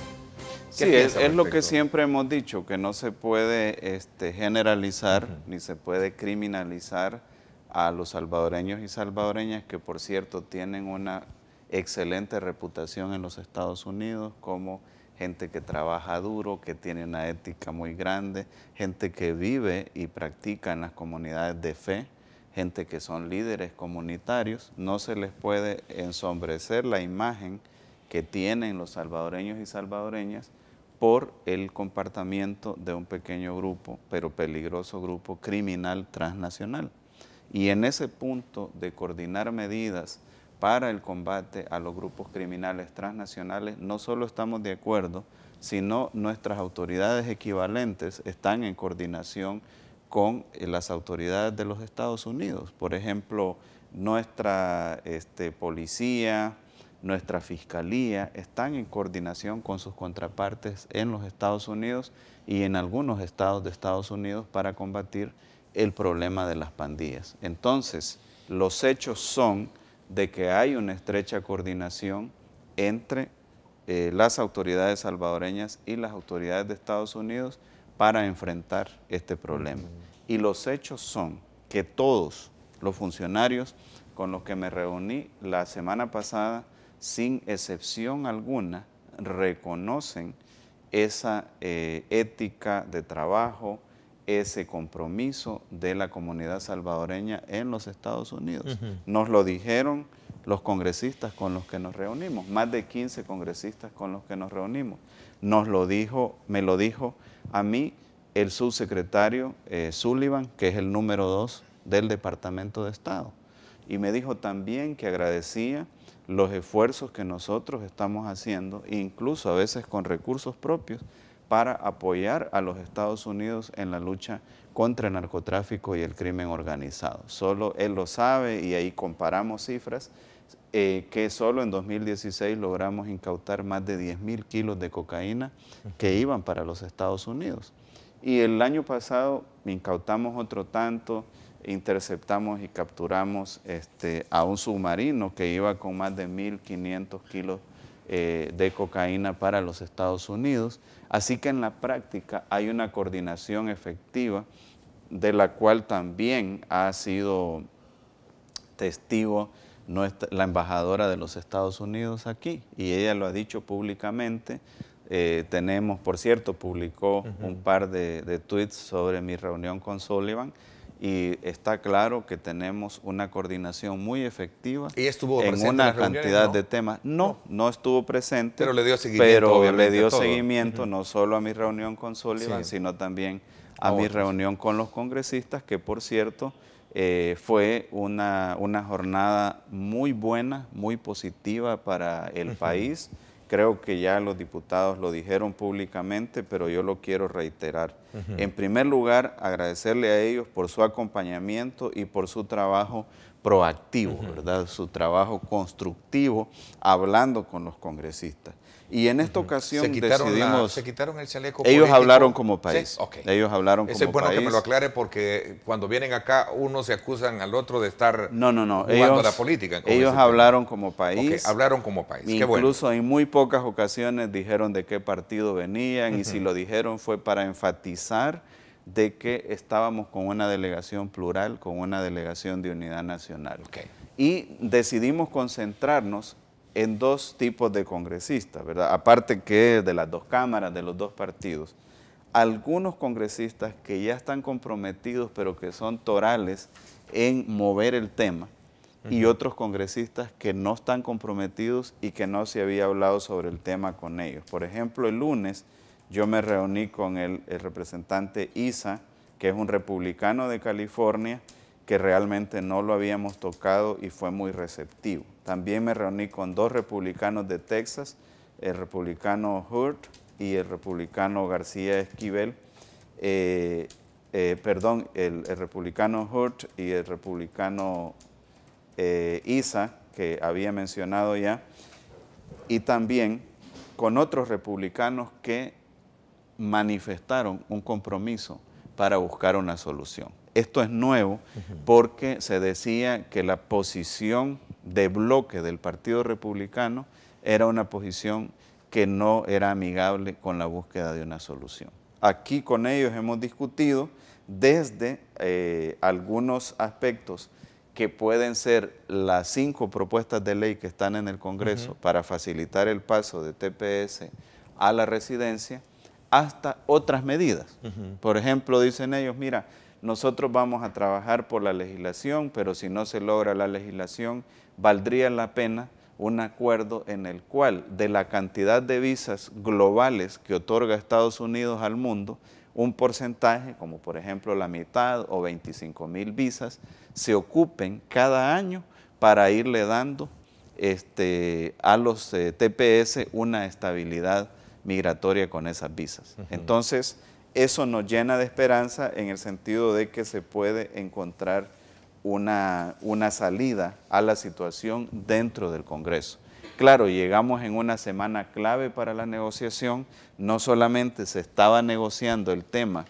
Sí, es lo que siempre hemos dicho, que no se puede generalizar ni se puede criminalizar a los salvadoreños y salvadoreñas, que por cierto tienen una excelente reputación en los Estados Unidos como gente que trabaja duro, que tiene una ética muy grande, gente que vive y practica en las comunidades de fe, gente que son líderes comunitarios. No se les puede ensombrecer la imagen que tienen los salvadoreños y salvadoreñas por el comportamiento de un pequeño grupo, pero peligroso grupo criminal transnacional. Y en ese punto de coordinar medidas para el combate a los grupos criminales transnacionales, no solo estamos de acuerdo, sino nuestras autoridades equivalentes están en coordinación con las autoridades de los Estados Unidos. Por ejemplo, nuestra policía, nuestra fiscalía están en coordinación con sus contrapartes en los Estados Unidos y en algunos estados de Estados Unidos para combatir el problema de las pandillas. Entonces, los hechos son de que hay una estrecha coordinación entre las autoridades salvadoreñas y las autoridades de Estados Unidos para enfrentar este problema. Y los hechos son que todos los funcionarios con los que me reuní la semana pasada, sin excepción alguna, reconocen esa ética de trabajo, ese compromiso de la comunidad salvadoreña en los Estados Unidos. Nos lo dijeron los congresistas con los que nos reunimos, más de 15 congresistas con los que nos reunimos. Me lo dijo a mí el subsecretario Sullivan, que es el número 2 del Departamento de Estado. Y me dijo también que agradecía los esfuerzos que nosotros estamos haciendo, incluso a veces con recursos propios, para apoyar a los Estados Unidos en la lucha contra el narcotráfico y el crimen organizado. Solo él lo sabe y ahí comparamos cifras, que solo en 2016 logramos incautar más de 10.000 kilos de cocaína que iban para los Estados Unidos. Y el año pasado incautamos otro tanto, interceptamos y capturamos a un submarino que iba con más de 1.500 kilos de cocaína para los Estados Unidos. Así que en la práctica hay una coordinación efectiva de la cual también ha sido testigo la embajadora de los Estados Unidos aquí, y ella lo ha dicho públicamente. Tenemos, por cierto, publicó un par de tweets sobre mi reunión con Sullivan, y está claro que tenemos una coordinación muy efectiva. ¿Y estuvo en presente una en las cantidad reuniones, de temas? No estuvo presente. Pero le dio seguimiento, pero obviamente, le dio a todo. seguimiento no solo a mi reunión con Sullivan, Sí. sino también a mi reunión con los congresistas, que por cierto fue una jornada muy buena, muy positiva para el país. creo que ya los diputados lo dijeron públicamente, pero yo lo quiero reiterar. En primer lugar, agradecerle a ellos por su acompañamiento y por su trabajo proactivo, ¿verdad? Su trabajo constructivo, hablando con los congresistas. Y en esta ocasión se decidimos... quitaron el chaleco ellos político. hablaron como país. ¿Sí? Okay. Ellos hablaron como país. Es bueno que me lo aclare porque cuando vienen acá unos se acusan al otro de estar jugando a la política. Ellos hablaron como país. Okay, hablaron como país. Incluso en muy pocas ocasiones dijeron de qué partido venían y si lo dijeron fue para enfatizar de que estábamos con una delegación plural, con una delegación de unidad nacional. Okay. Y decidimos concentrarnos en dos tipos de congresistas, ¿verdad? Aparte que de las dos cámaras, de los dos partidos. Algunos congresistas que ya están comprometidos, pero que son torales en mover el tema, y otros congresistas que no están comprometidos y que no se había hablado sobre el tema con ellos. Por ejemplo, el lunes yo me reuní con el representante Isa, que es un republicano de California, que realmente no lo habíamos tocado y fue muy receptivo. También me reuní con dos republicanos de Texas, el republicano Hurt y el republicano García Esquivel, el republicano Hurt y el republicano Isa, que había mencionado ya, y también con otros republicanos que manifestaron un compromiso para buscar una solución. Esto es nuevo porque se decía que la posición de bloque del Partido Republicano era una posición que no era amigable con la búsqueda de una solución. Aquí con ellos hemos discutido desde algunos aspectos que pueden ser las 5 propuestas de ley que están en el Congreso para facilitar el paso de TPS a la residencia, hasta otras medidas. Por ejemplo, dicen ellos, mira, nosotros vamos a trabajar por la legislación, pero si no se logra la legislación, valdría la pena un acuerdo en el cual de la cantidad de visas globales que otorga Estados Unidos al mundo, un porcentaje, como por ejemplo la mitad o 25,000 visas, se ocupen cada año para irle dando a los TPS una estabilidad migratoria con esas visas. Entonces, eso nos llena de esperanza en el sentido de que se puede encontrar una salida a la situación dentro del Congreso. Claro, llegamos en una semana clave para la negociación, no solamente se estaba negociando el tema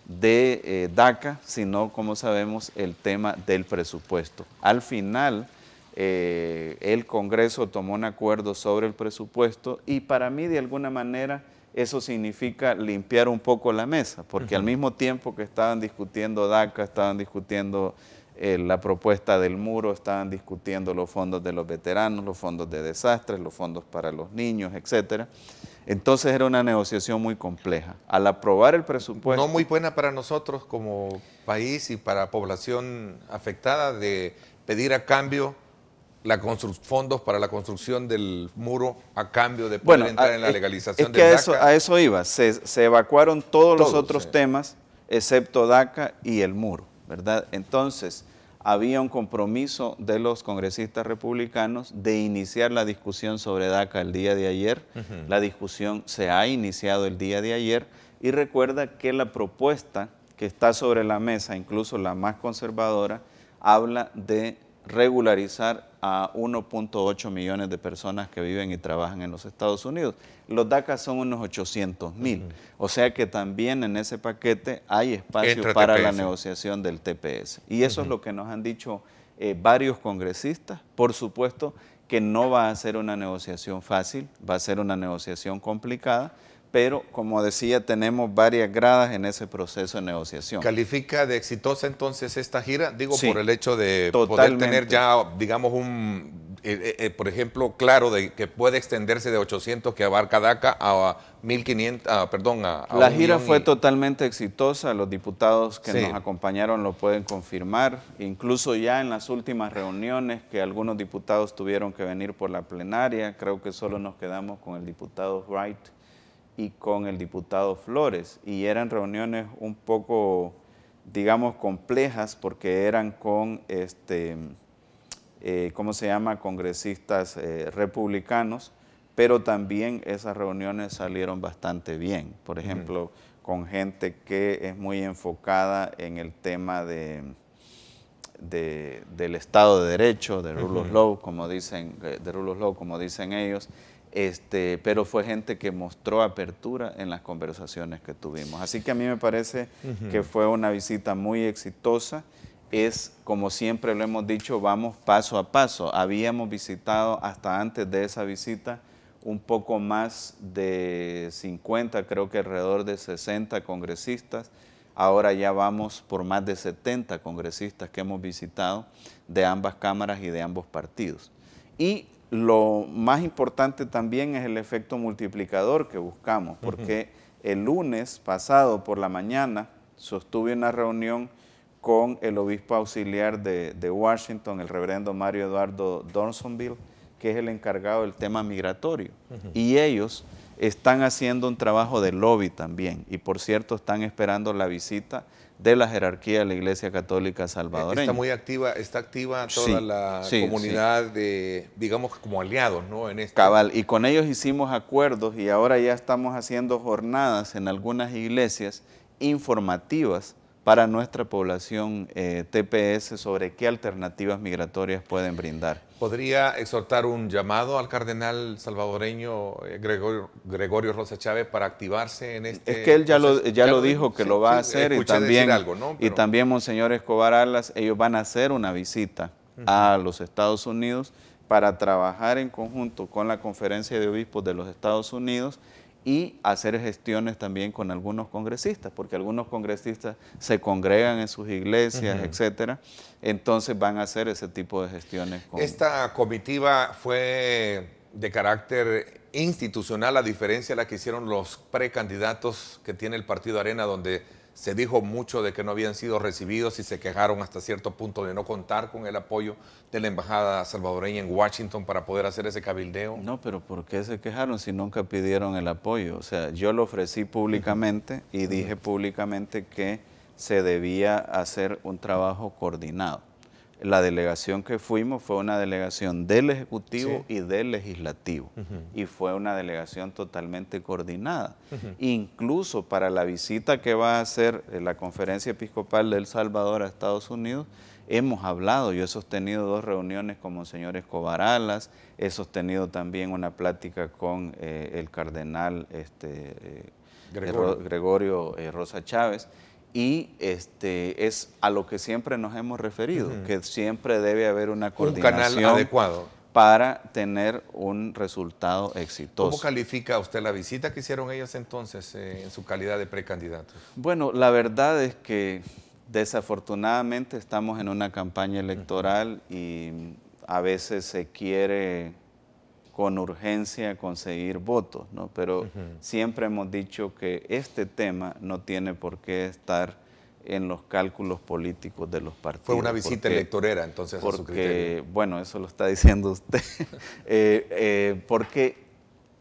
de DACA, sino, como sabemos, el tema del presupuesto. Al final, el Congreso tomó un acuerdo sobre el presupuesto y para mí, de alguna manera, eso significa limpiar un poco la mesa, porque al mismo tiempo que estaban discutiendo DACA, estaban discutiendo la propuesta del muro, estaban discutiendo los fondos de los veteranos, los fondos de desastres, los fondos para los niños, etc. Entonces era una negociación muy compleja. Al aprobar el presupuesto... No muy buena para nosotros como país y para población afectada de pedir a cambio fondos para la construcción del muro a cambio de poder entrar en la legalización del DACA. A eso iba. Se evacuaron todos los otros temas, excepto DACA y el muro, ¿verdad? Entonces, había un compromiso de los congresistas republicanos de iniciar la discusión sobre DACA el día de ayer. La discusión se ha iniciado el día de ayer y recuerda que la propuesta que está sobre la mesa, incluso la más conservadora, habla de regularizar a 1.8 millones de personas que viven y trabajan en los Estados Unidos. Los DACA son unos 800,000, o sea que también en ese paquete hay espacio para la negociación del TPS. Y eso es lo que nos han dicho varios congresistas. Por supuesto que no va a ser una negociación fácil, va a ser una negociación complicada, pero como decía, tenemos varias gradas en ese proceso de negociación. ¿Califica de exitosa entonces esta gira? Digo, sí, por el hecho de totalmente poder tener ya, digamos, por ejemplo, claro, de que puede extenderse de 800 que abarca DACA a 1.500, perdón, a la gira fue totalmente exitosa, los diputados que nos acompañaron lo pueden confirmar, incluso ya en las últimas reuniones que algunos diputados tuvieron que venir por la plenaria, creo que solo nos quedamos con el diputado Wright y con el diputado Flores, y eran reuniones un poco, digamos, complejas porque eran con, ¿cómo se llama?, congresistas republicanos, pero también esas reuniones salieron bastante bien. Por ejemplo, con gente que es muy enfocada en el tema del Estado de Derecho, de rule of law, como dicen, como dicen ellos, pero fue gente que mostró apertura en las conversaciones que tuvimos. Así que a mí me parece que fue una visita muy exitosa. Es, como siempre lo hemos dicho, vamos paso a paso. Habíamos visitado hasta antes de esa visita un poco más de 50, creo que alrededor de 60 congresistas. Ahora ya vamos por más de 70 congresistas que hemos visitado de ambas cámaras y de ambos partidos. Y lo más importante también es el efecto multiplicador que buscamos, porque el lunes pasado por la mañana sostuve una reunión con el obispo auxiliar de Washington, el reverendo Mario Eduardo Dorsonville, que es el encargado del tema migratorio. Y ellos están haciendo un trabajo de lobby también. Y por cierto, están esperando la visita de la jerarquía de la Iglesia Católica salvadoreña. Está muy activa, está activa toda la comunidad de, digamos, como aliados, ¿no? En este... Cabal, y con ellos hicimos acuerdos y ahora ya estamos haciendo jornadas en algunas iglesias informativas para nuestra población TPS sobre qué alternativas migratorias pueden brindar. ¿Podría exhortar un llamado al cardenal salvadoreño Gregorio Rosa Chávez para activarse en este... Es que él ya lo dijo que lo va a hacer, y también, algo, ¿no? y también Monseñor Escobar Alas, ellos van a hacer una visita a los Estados Unidos para trabajar en conjunto con la Conferencia de Obispos de los Estados Unidos y hacer gestiones también con algunos congresistas, porque algunos congresistas se congregan en sus iglesias, etcétera. Entonces van a hacer ese tipo de gestiones. Esta comitiva fue de carácter institucional, a diferencia de la que hicieron los precandidatos que tiene el Partido Arena, donde se dijo mucho de que no habían sido recibidos y se quejaron hasta cierto punto de no contar con el apoyo de la embajada salvadoreña en Washington para poder hacer ese cabildeo. No, pero ¿por qué se quejaron si nunca pidieron el apoyo? O sea, yo lo ofrecí públicamente y dije públicamente que se debía hacer un trabajo coordinado. La delegación que fuimos fue una delegación del Ejecutivo y del Legislativo, y fue una delegación totalmente coordinada. Incluso para la visita que va a hacer la Conferencia Episcopal de El Salvador a Estados Unidos, hemos hablado, yo he sostenido 2 reuniones con Monseñor Escobar Alas, he sostenido también una plática con el cardenal Gregorio Rosa Chávez, y es a lo que siempre nos hemos referido, que siempre debe haber una coordinación, un canal adecuado para tener un resultado exitoso. ¿Cómo califica usted la visita que hicieron ellos entonces en su calidad de precandidatos? Bueno, la verdad es que desafortunadamente estamos en una campaña electoral y a veces se quiere con urgencia conseguir votos, ¿no? Pero siempre hemos dicho que este tema no tiene por qué estar en los cálculos políticos de los partidos. Fue una visita electorera, entonces, a su criterio. Bueno, eso lo está diciendo usted, porque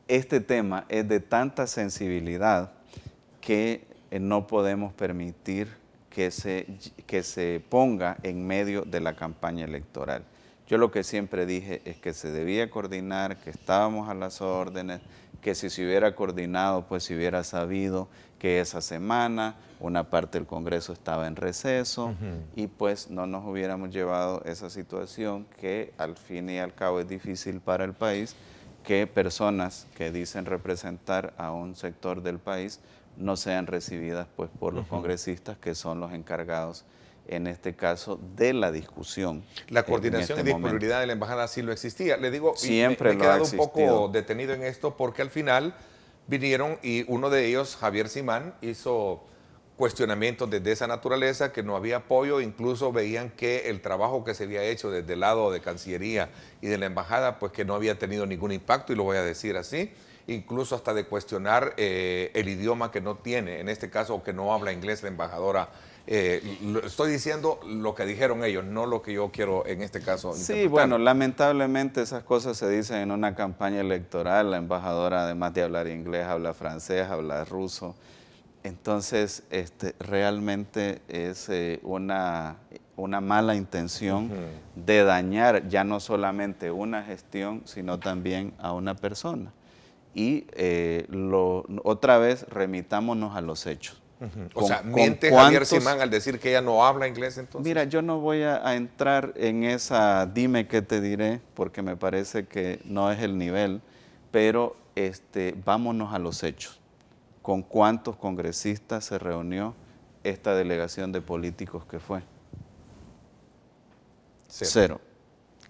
este tema es de tanta sensibilidad que no podemos permitir que se ponga en medio de la campaña electoral. Yo lo que siempre dije es que se debía coordinar, que estábamos a las órdenes, que si se hubiera coordinado, pues se hubiera sabido que esa semana una parte del Congreso estaba en receso y pues no nos hubiéramos llevado esa situación que al fin y al cabo es difícil para el país, que personas que dicen representar a un sector del país no sean recibidas pues por los congresistas que son los encargados en este caso de la discusión. La coordinación y disponibilidad de la embajada sí lo existía. Le digo, siempre me he quedado un poco detenido en esto porque al final vinieron y uno de ellos, Javier Simán, hizo cuestionamientos de esa naturaleza, que no había apoyo, incluso veían que el trabajo que se había hecho desde el lado de Cancillería y de la embajada, pues que no había tenido ningún impacto, y lo voy a decir así, incluso hasta de cuestionar el idioma que no tiene, en este caso, o que no habla inglés la embajadora. Estoy diciendo lo que dijeron ellos, no lo que yo quiero en este caso interpretar. Sí, bueno, lamentablemente esas cosas se dicen en una campaña electoral. La embajadora, además de hablar inglés, habla francés, habla ruso. Entonces, realmente es una mala intención de dañar ya no solamente una gestión, sino también a una persona. Y otra vez remitámonos a los hechos. O sea, miente Javier Simán al decir que ella no habla inglés entonces. Mira, yo no voy a entrar en esa dime qué te diré, porque me parece que no es el nivel, pero vámonos a los hechos. ¿Con cuántos congresistas se reunió esta delegación de políticos que fue? Cero.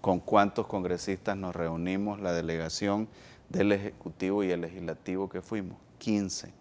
¿Con cuántos congresistas nos reunimos la delegación del Ejecutivo y el Legislativo que fuimos? 15.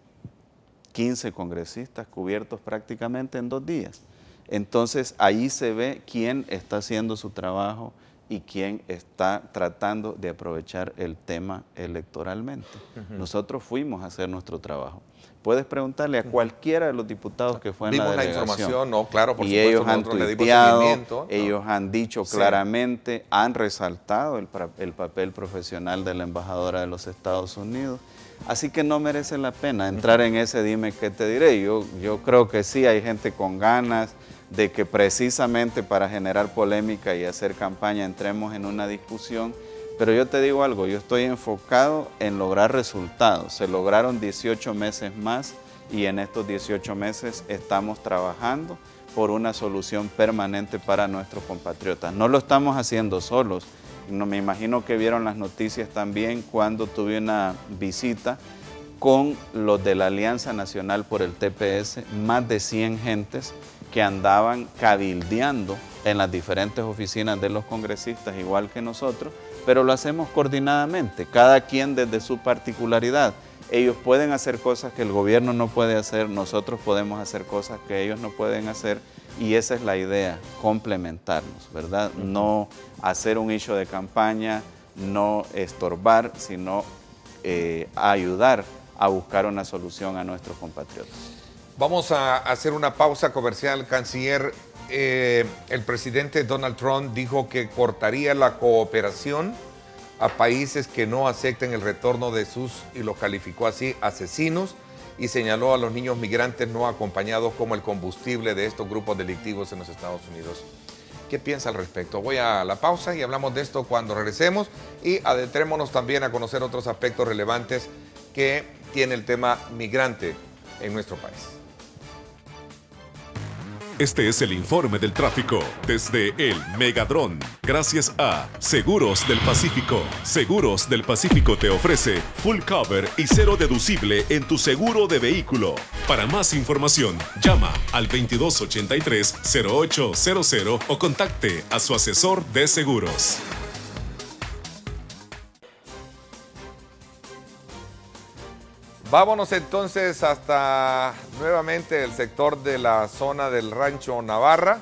15 congresistas cubiertos prácticamente en 2 días. Entonces, ahí se ve quién está haciendo su trabajo y quién está tratando de aprovechar el tema electoralmente. Nosotros fuimos a hacer nuestro trabajo. Puedes preguntarle a cualquiera de los diputados que fue en la delegación. Vimos la información, no, claro, por y supuesto, ellos han tuiteado, ellos han dicho claramente, han resaltado el papel profesional de la embajadora de los Estados Unidos. Así que no merece la pena entrar en ese dime qué te diré. Yo creo que sí, hay gente con ganas de que precisamente para generar polémica y hacer campaña entremos en una discusión, pero yo te digo algo, yo estoy enfocado en lograr resultados. Se lograron 18 meses más y en estos 18 meses estamos trabajando por una solución permanente para nuestros compatriotas. No lo estamos haciendo solos. No, me imagino que vieron las noticias también cuando tuve una visita con los de la Alianza Nacional por el TPS, más de 100 gentes que andaban cabildeando en las diferentes oficinas de los congresistas, igual que nosotros, pero lo hacemos coordinadamente, cada quien desde su particularidad. Ellos pueden hacer cosas que el gobierno no puede hacer, nosotros podemos hacer cosas que ellos no pueden hacer, y esa es la idea, complementarnos, ¿verdad? No hacer un issue de campaña, no estorbar, sino ayudar a buscar una solución a nuestros compatriotas. Vamos a hacer una pausa comercial, canciller. El presidente Donald Trump dijo que cortaría la cooperación a países que no acepten el retorno de y los calificó así, asesinos, y señaló a los niños migrantes no acompañados como el combustible de estos grupos delictivos en los Estados Unidos. ¿Qué piensa al respecto? Voy a la pausa y hablamos de esto cuando regresemos, y adentrémonos también a conocer otros aspectos relevantes que tiene el tema migrante en nuestro país. Este es el informe del tráfico desde el Megadrón. Gracias a Seguros del Pacífico. Seguros del Pacífico te ofrece full cover y cero deducible en tu seguro de vehículo. Para más información, llama al 2283-0800 o contacte a su asesor de seguros. Vámonos entonces hasta nuevamente el sector de la zona del Rancho Navarra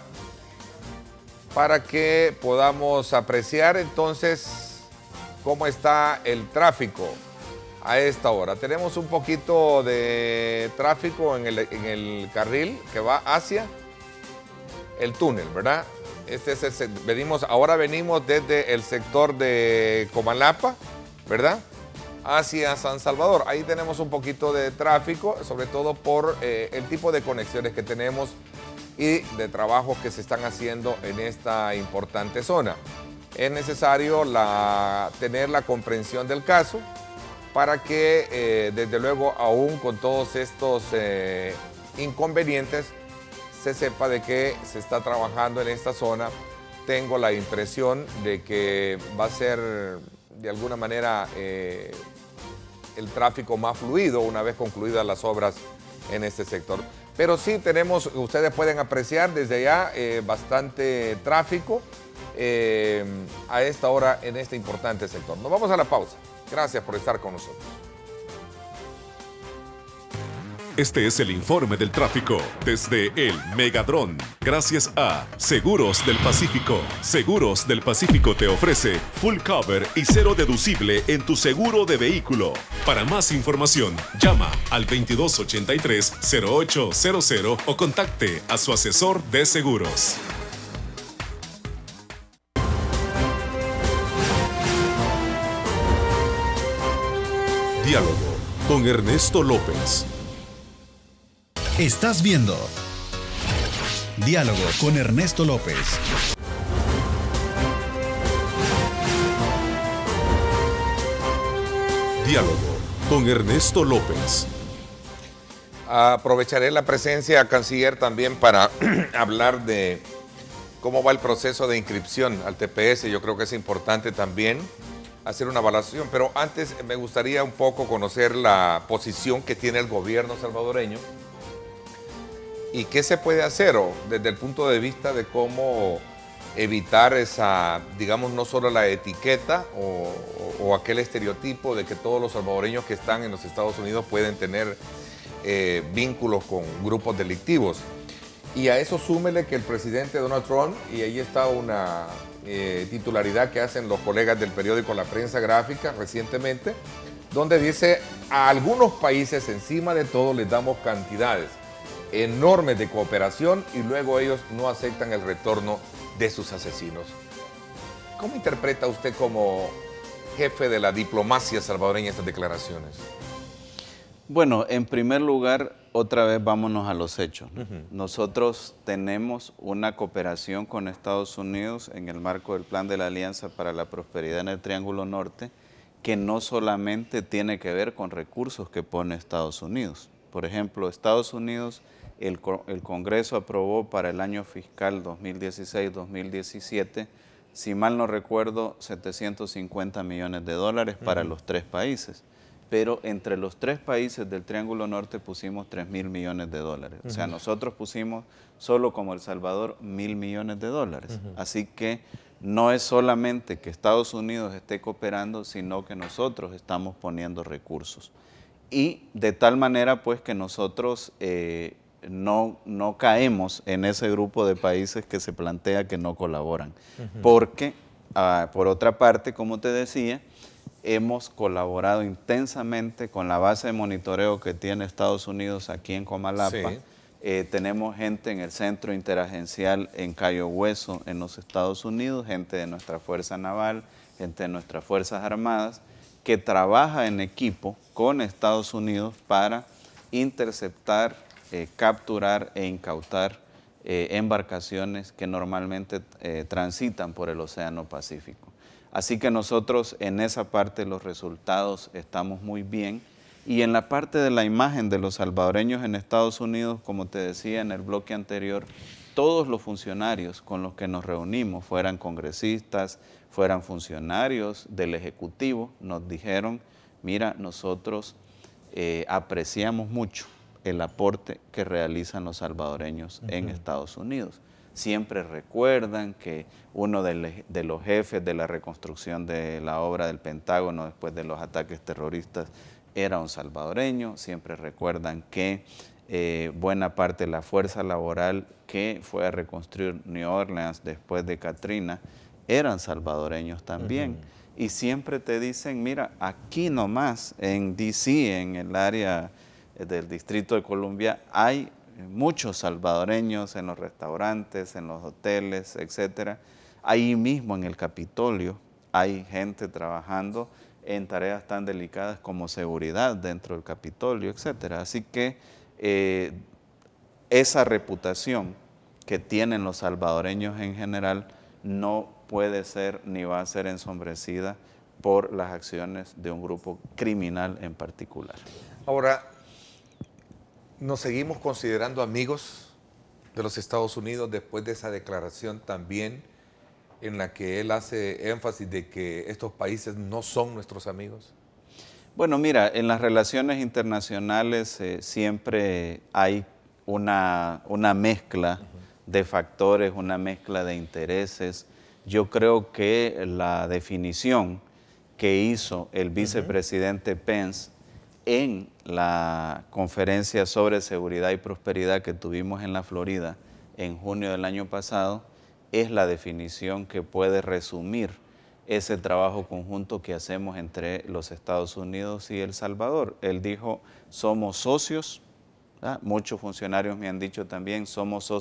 para que podamos apreciar entonces cómo está el tráfico a esta hora. Tenemos un poquito de tráfico en el carril que va hacia el túnel, ¿verdad? Ahora venimos desde el sector de Comalapa, ¿verdad?, hacia San Salvador. Ahí tenemos un poquito de tráfico, sobre todo por el tipo de conexiones que tenemos y de trabajos que se están haciendo en esta importante zona. Es necesario tener la comprensión del caso para que, desde luego, aún con todos estos inconvenientes, se sepa de que se está trabajando en esta zona. Tengo la impresión de que va a ser, de alguna manera, el tráfico más fluido una vez concluidas las obras en este sector. Pero sí tenemos, ustedes pueden apreciar desde allá bastante tráfico a esta hora en este importante sector. Nos vamos a la pausa. Gracias por estar con nosotros. Este es el informe del tráfico desde el Megadrón. Gracias a Seguros del Pacífico. Seguros del Pacífico te ofrece full cover y cero deducible en tu seguro de vehículo. Para más información, llama al 2283-0800 o contacte a su asesor de seguros. Diálogo con Ernesto López. Estás viendo Diálogo con Ernesto López. Diálogo con Ernesto López. Aprovecharé la presencia, canciller, también para hablar de cómo va el proceso de inscripción al TPS. Yo creo que es importante también hacer una evaluación, pero antes me gustaría un poco conocer la posición que tiene el gobierno salvadoreño y qué se puede hacer desde el punto de vista de cómo evitar esa, digamos, no solo la etiqueta o aquel estereotipo de que todos los salvadoreños que están en los Estados Unidos pueden tener vínculos con grupos delictivos. Y a eso súmele que el presidente Donald Trump, y ahí está una titularidad que hacen los colegas del periódico La Prensa Gráfica recientemente, donde dice: a algunos países encima de todo les damos cantidades enormes de cooperación y luego ellos no aceptan el retorno de sus asesinos. ¿Cómo interpreta usted como jefe de la diplomacia salvadoreña estas declaraciones? Bueno, en primer lugar, otra vez vámonos a los hechos. Nosotros tenemos una cooperación con Estados Unidos en el marco del Plan de la Alianza para la Prosperidad en el Triángulo Norte, que no solamente tiene que ver con recursos que pone Estados Unidos. Por ejemplo, Estados Unidos, el Congreso aprobó para el año fiscal 2016-2017, si mal no recuerdo, 750 millones de dólares para los 3 países. Pero entre los 3 países del Triángulo Norte pusimos 3.000 millones de dólares. O sea, nosotros pusimos, solo como El Salvador, 1.000 millones de dólares. Así que no es solamente que Estados Unidos esté cooperando, sino que nosotros estamos poniendo recursos. Y de tal manera, pues, que nosotros no caemos en ese grupo de países que se plantea que no colaboran. Porque, por otra parte, como te decía, hemos colaborado intensamente con la base de monitoreo que tiene Estados Unidos aquí en Comalapa. Sí. Tenemos gente en el Centro Interagencial en Cayo Hueso, en los Estados Unidos, gente de nuestra Fuerza Naval, gente de nuestras Fuerzas Armadas, que trabaja en equipo con Estados Unidos para interceptar, capturar e incautar embarcaciones que normalmente transitan por el Océano Pacífico. Así que nosotros en esa parte los resultados estamos muy bien. Y en la parte de la imagen de los salvadoreños en Estados Unidos, como te decía en el bloque anterior, todos los funcionarios con los que nos reunimos, fueran congresistas, fueran funcionarios del Ejecutivo, nos dijeron: mira, nosotros apreciamos mucho el aporte que realizan los salvadoreños en Estados Unidos. Siempre recuerdan que uno de los jefes de la reconstrucción de la obra del Pentágono después de los ataques terroristas era un salvadoreño. Siempre recuerdan que buena parte de la fuerza laboral que fue a reconstruir New Orleans después de Katrina eran salvadoreños también. Y siempre te dicen: mira, aquí nomás en D.C., en el área del Distrito de Columbia, hay muchos salvadoreños en los restaurantes, en los hoteles, etcétera. Ahí mismo en el Capitolio hay gente trabajando en tareas tan delicadas como seguridad dentro del Capitolio, etcétera. Así que esa reputación que tienen los salvadoreños en general no puede ser ni va a ser ensombrecida por las acciones de un grupo criminal en particular. Ahora, ¿nos seguimos considerando amigos de los Estados Unidos después de esa declaración también en la que él hace énfasis de que estos países no son nuestros amigos? Bueno, mira, en las relaciones internacionales siempre hay una mezcla de factores, una mezcla de intereses. Yo creo que la definición que hizo el vicepresidente Pence en la conferencia sobre seguridad y prosperidad que tuvimos en la Florida en junio del año pasado es la definición que puede resumir ese trabajo conjunto que hacemos entre los Estados Unidos y El Salvador. Él dijo: somos socios, ¿verdad? Muchos funcionarios me han dicho también: somos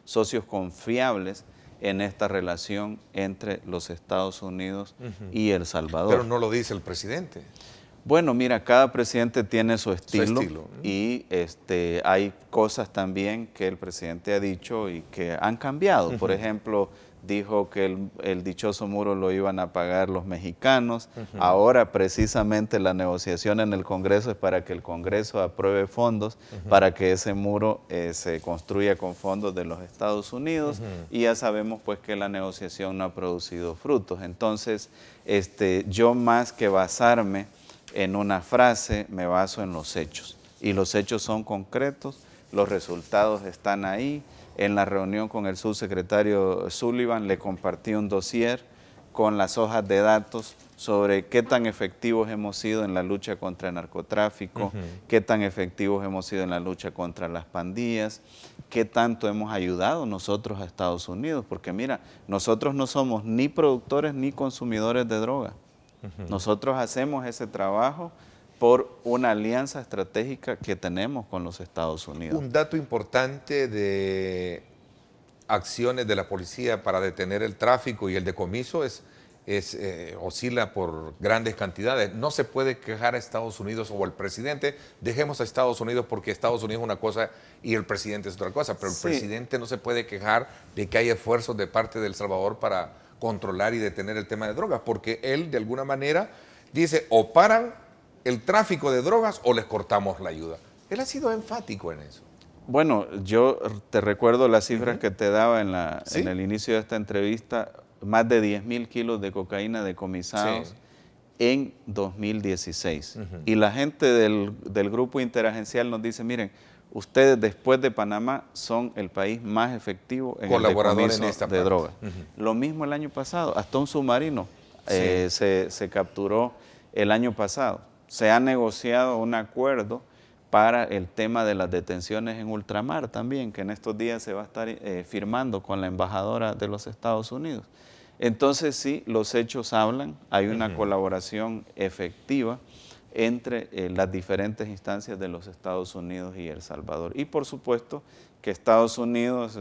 socios confiables en esta relación entre los Estados Unidos y El Salvador. Pero no lo dice el presidente. Bueno, mira, cada presidente tiene su estilo, y hay cosas también que el presidente ha dicho y que han cambiado. Por ejemplo, dijo que el dichoso muro lo iban a pagar los mexicanos. Ahora precisamente la negociación en el Congreso es para que el Congreso apruebe fondos para que ese muro se construya con fondos de los Estados Unidos, y ya sabemos pues que la negociación no ha producido frutos. Entonces, yo más que basarme en una frase, me baso en los hechos, y los hechos son concretos, los resultados están ahí. En la reunión con el subsecretario Sullivan le compartí un dossier con las hojas de datos sobre qué tan efectivos hemos sido en la lucha contra el narcotráfico, qué tan efectivos hemos sido en la lucha contra las pandillas, qué tanto hemos ayudado nosotros a Estados Unidos, porque mira, nosotros no somos ni productores ni consumidores de droga. Nosotros hacemos ese trabajo por una alianza estratégica que tenemos con los Estados Unidos. Un dato importante de acciones de la policía para detener el tráfico y el decomiso oscila por grandes cantidades. No se puede quejar a Estados Unidos o al presidente, dejemos a Estados Unidos porque Estados Unidos es una cosa y el presidente es otra cosa, pero el presidente no se puede quejar de que hay esfuerzos de parte de El Salvador para controlar y detener el tema de drogas, porque él de alguna manera dice o paran el tráfico de drogas o les cortamos la ayuda. Él ha sido enfático en eso. Bueno, yo te recuerdo las cifras que te daba en el inicio de esta entrevista, más de 10.000 kilos de cocaína decomisados en 2016. Y la gente del grupo interagencial nos dice, miren, ustedes después de Panamá son el país más efectivo en el decomiso de drogas. Lo mismo el año pasado, hasta un submarino se capturó el año pasado. Se ha negociado un acuerdo para el tema de las detenciones en ultramar también, que en estos días se va a estar firmando con la embajadora de los Estados Unidos. Entonces sí, los hechos hablan, hay una colaboración efectiva entre las diferentes instancias de los Estados Unidos y El Salvador. Y por supuesto que Estados Unidos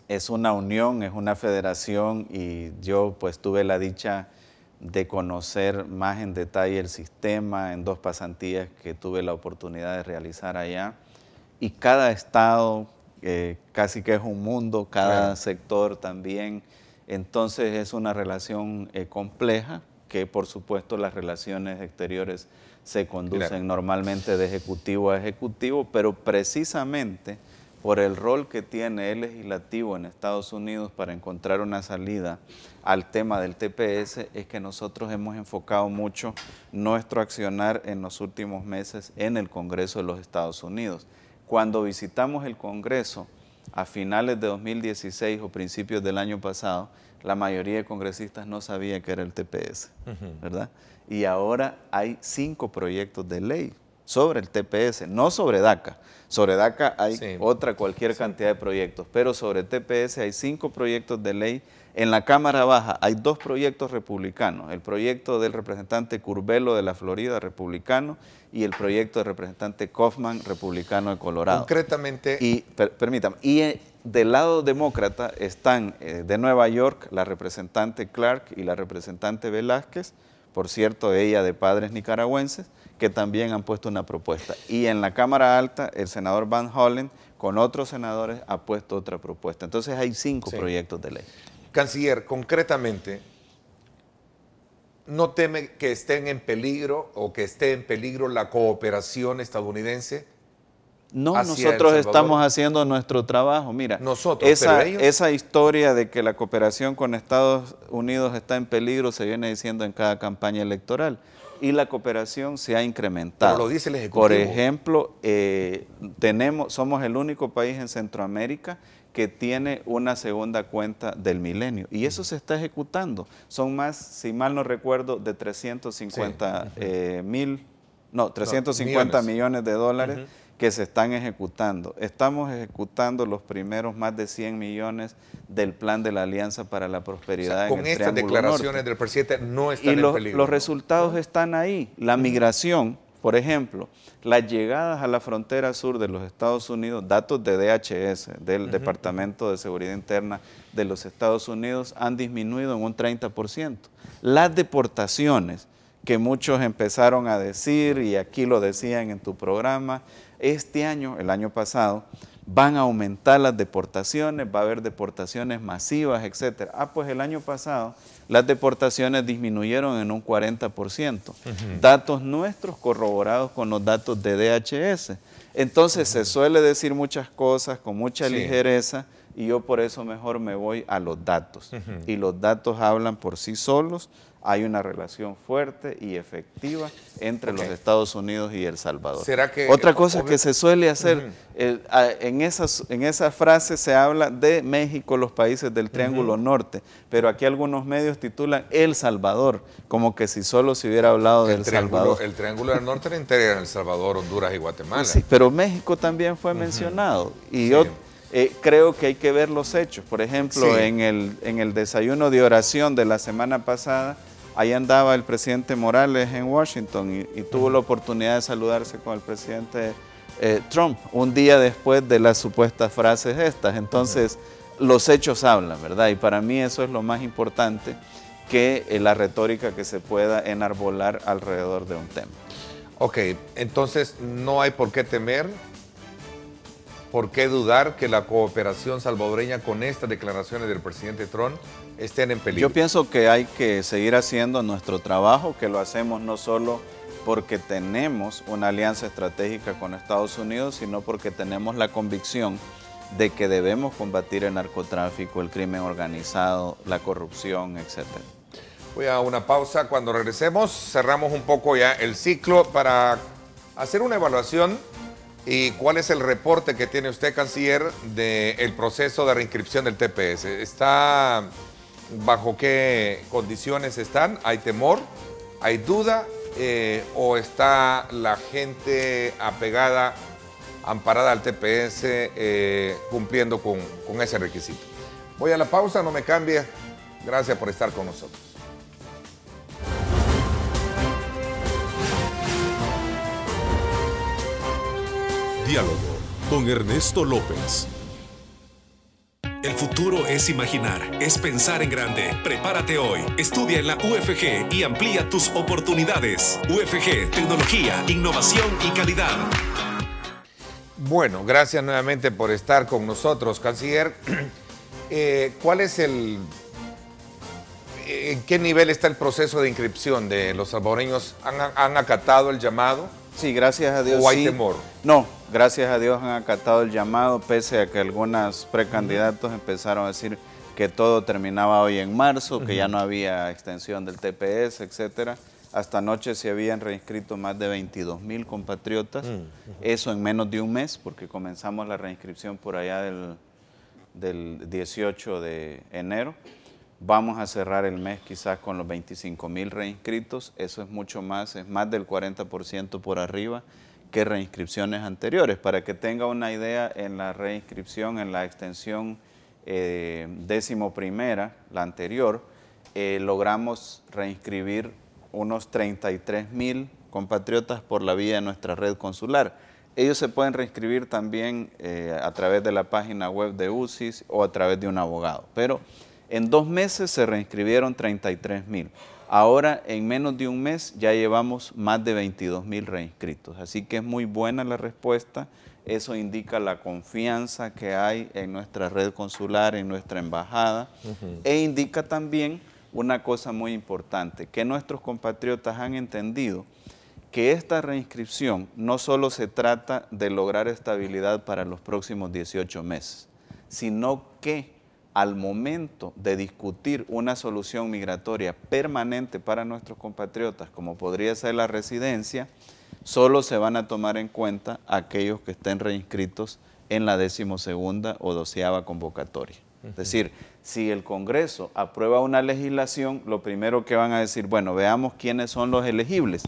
es una unión, es una federación, y yo pues tuve la dicha de conocer más en detalle el sistema en 2 pasantías que tuve la oportunidad de realizar allá, y cada estado casi que es un mundo, cada sector también. Entonces es una relación compleja, que por supuesto las relaciones exteriores se conducen normalmente de ejecutivo a ejecutivo, pero precisamente por el rol que tiene el legislativo en Estados Unidos para encontrar una salida al tema del TPS, es que nosotros hemos enfocado mucho nuestro accionar en los últimos meses en el Congreso de los Estados Unidos. Cuando visitamos el Congreso a finales de 2016 o principios del año pasado, la mayoría de congresistas no sabía qué era el TPS, ¿verdad? Y ahora hay 5 proyectos de ley sobre el TPS, no sobre DACA. Sobre DACA hay cualquier cantidad de proyectos, pero sobre TPS hay 5 proyectos de ley. En la Cámara Baja hay 2 proyectos republicanos, el proyecto del representante Curbelo de la Florida, republicano, y el proyecto del representante Kaufman, republicano de Colorado. Concretamente... Y, permítame, del lado demócrata están de Nueva York la representante Clark y la representante Velázquez, por cierto, ella de padres nicaragüenses, que también han puesto una propuesta. Y en la Cámara Alta, el senador Van Hollen, con otros senadores, ha puesto otra propuesta. Entonces hay 5 proyectos de ley. Canciller, concretamente, ¿no teme que estén en peligro o que esté en peligro la cooperación estadounidense? No, nosotros estamos haciendo nuestro trabajo. Mira, esa historia de que la cooperación con Estados Unidos está en peligro se viene diciendo en cada campaña electoral, y la cooperación se ha incrementado. Pero lo dice el Ejecutivo. Por ejemplo, somos el único país en Centroamérica que tiene una segunda cuenta del milenio, y eso se está ejecutando. Son más, si mal no recuerdo, de 350 millones de dólares que se están ejecutando. Estamos ejecutando los primeros más de 100 millones del plan de la Alianza para la Prosperidad. Con estas declaraciones del presidente no están en peligro. Los resultados están ahí. La migración, por ejemplo, las llegadas a la frontera sur de los Estados Unidos, datos de DHS, del Departamento de Seguridad Interna de los Estados Unidos, han disminuido en un 30%. Las deportaciones, que muchos empezaron a decir, y aquí lo decían en tu programa, este año, el año pasado, van a aumentar las deportaciones, va a haber deportaciones masivas, etc. Pues el año pasado las deportaciones disminuyeron en un 40%. Datos nuestros corroborados con los datos de DHS. Entonces se suele decir muchas cosas con mucha ligereza, y yo por eso mejor me voy a los datos. Y los datos hablan por sí solos. Hay una relación fuerte y efectiva entre los Estados Unidos y El Salvador. ¿Será que, otra cosa que se suele hacer, en esas frases se habla de México, los países del Triángulo Norte, pero aquí algunos medios titulan El Salvador, como que si solo se hubiera hablado del Salvador. El Triángulo del Norte le integra El Salvador, Honduras y Guatemala. Sí, pero México también fue mencionado. Y yo creo que hay que ver los hechos. Por ejemplo, en el desayuno de oración de la semana pasada, ahí andaba el presidente Morales en Washington y tuvo la oportunidad de saludarse con el presidente Trump, un día después de las supuestas frases estas. Entonces, los hechos hablan, ¿verdad? Y para mí eso es lo más importante que la retórica que se pueda enarbolar alrededor de un tema. Ok, entonces no hay por qué temer, por qué dudar que la cooperación salvadoreña con estas declaraciones del presidente Trump estén en peligro. Yo pienso que hay que seguir haciendo nuestro trabajo, que lo hacemos no solo porque tenemos una alianza estratégica con Estados Unidos, sino porque tenemos la convicción de que debemos combatir el narcotráfico, el crimen organizado, la corrupción, etc. Voy a una pausa. Cuando regresemos, cerramos un poco ya el ciclo para hacer una evaluación. ¿Y cuál es el reporte que tiene usted, canciller, del proceso de reinscripción del TPS? ¿Está bajo qué condiciones están? ¿Hay temor? ¿Hay duda? ¿O está la gente apegada, amparada al TPS, cumpliendo con ese requisito? Voy a la pausa, no me cambie. Gracias por estar con nosotros. Diálogo con Ernesto López. El futuro es imaginar, es pensar en grande. Prepárate hoy. Estudia en la UFG y amplía tus oportunidades. UFG, tecnología, innovación y calidad. Bueno, gracias nuevamente por estar con nosotros, canciller. ¿Cuál es en qué nivel está el proceso de inscripción de los salvadoreños? ¿Han acatado el llamado? Sí, gracias a Dios. ¿O hay temor? No, gracias a Dios han acatado el llamado, pese a que algunos precandidatos empezaron a decir que todo terminaba hoy en marzo, que ya no había extensión del TPS, etcétera. Hasta anoche se habían reinscrito más de 22,000 compatriotas, eso en menos de un mes, porque comenzamos la reinscripción por allá del 18 de enero. Vamos a cerrar el mes quizás con los 25,000 reinscritos, eso es mucho más, es más del 40% por arriba que reinscripciones anteriores. Para que tenga una idea, en la reinscripción, en la extensión 11ª, la anterior, logramos reinscribir unos 33,000 compatriotas por la vía de nuestra red consular. Ellos se pueden reinscribir también a través de la página web de UCIS o a través de un abogado, pero en 2 meses se reinscribieron 33,000. Ahora, en menos de un mes, ya llevamos más de 22,000 reinscritos. Así que es muy buena la respuesta. Eso indica la confianza que hay en nuestra red consular, en nuestra embajada. E indica también una cosa muy importante, que nuestros compatriotas han entendido que esta reinscripción no solo se trata de lograr estabilidad para los próximos 18 meses, sino que al momento de discutir una solución migratoria permanente para nuestros compatriotas, como podría ser la residencia, solo se van a tomar en cuenta aquellos que estén reinscritos en la 12ª o 12ª convocatoria. Es decir, si el Congreso aprueba una legislación, lo primero que van a decir, bueno, veamos quiénes son los elegibles.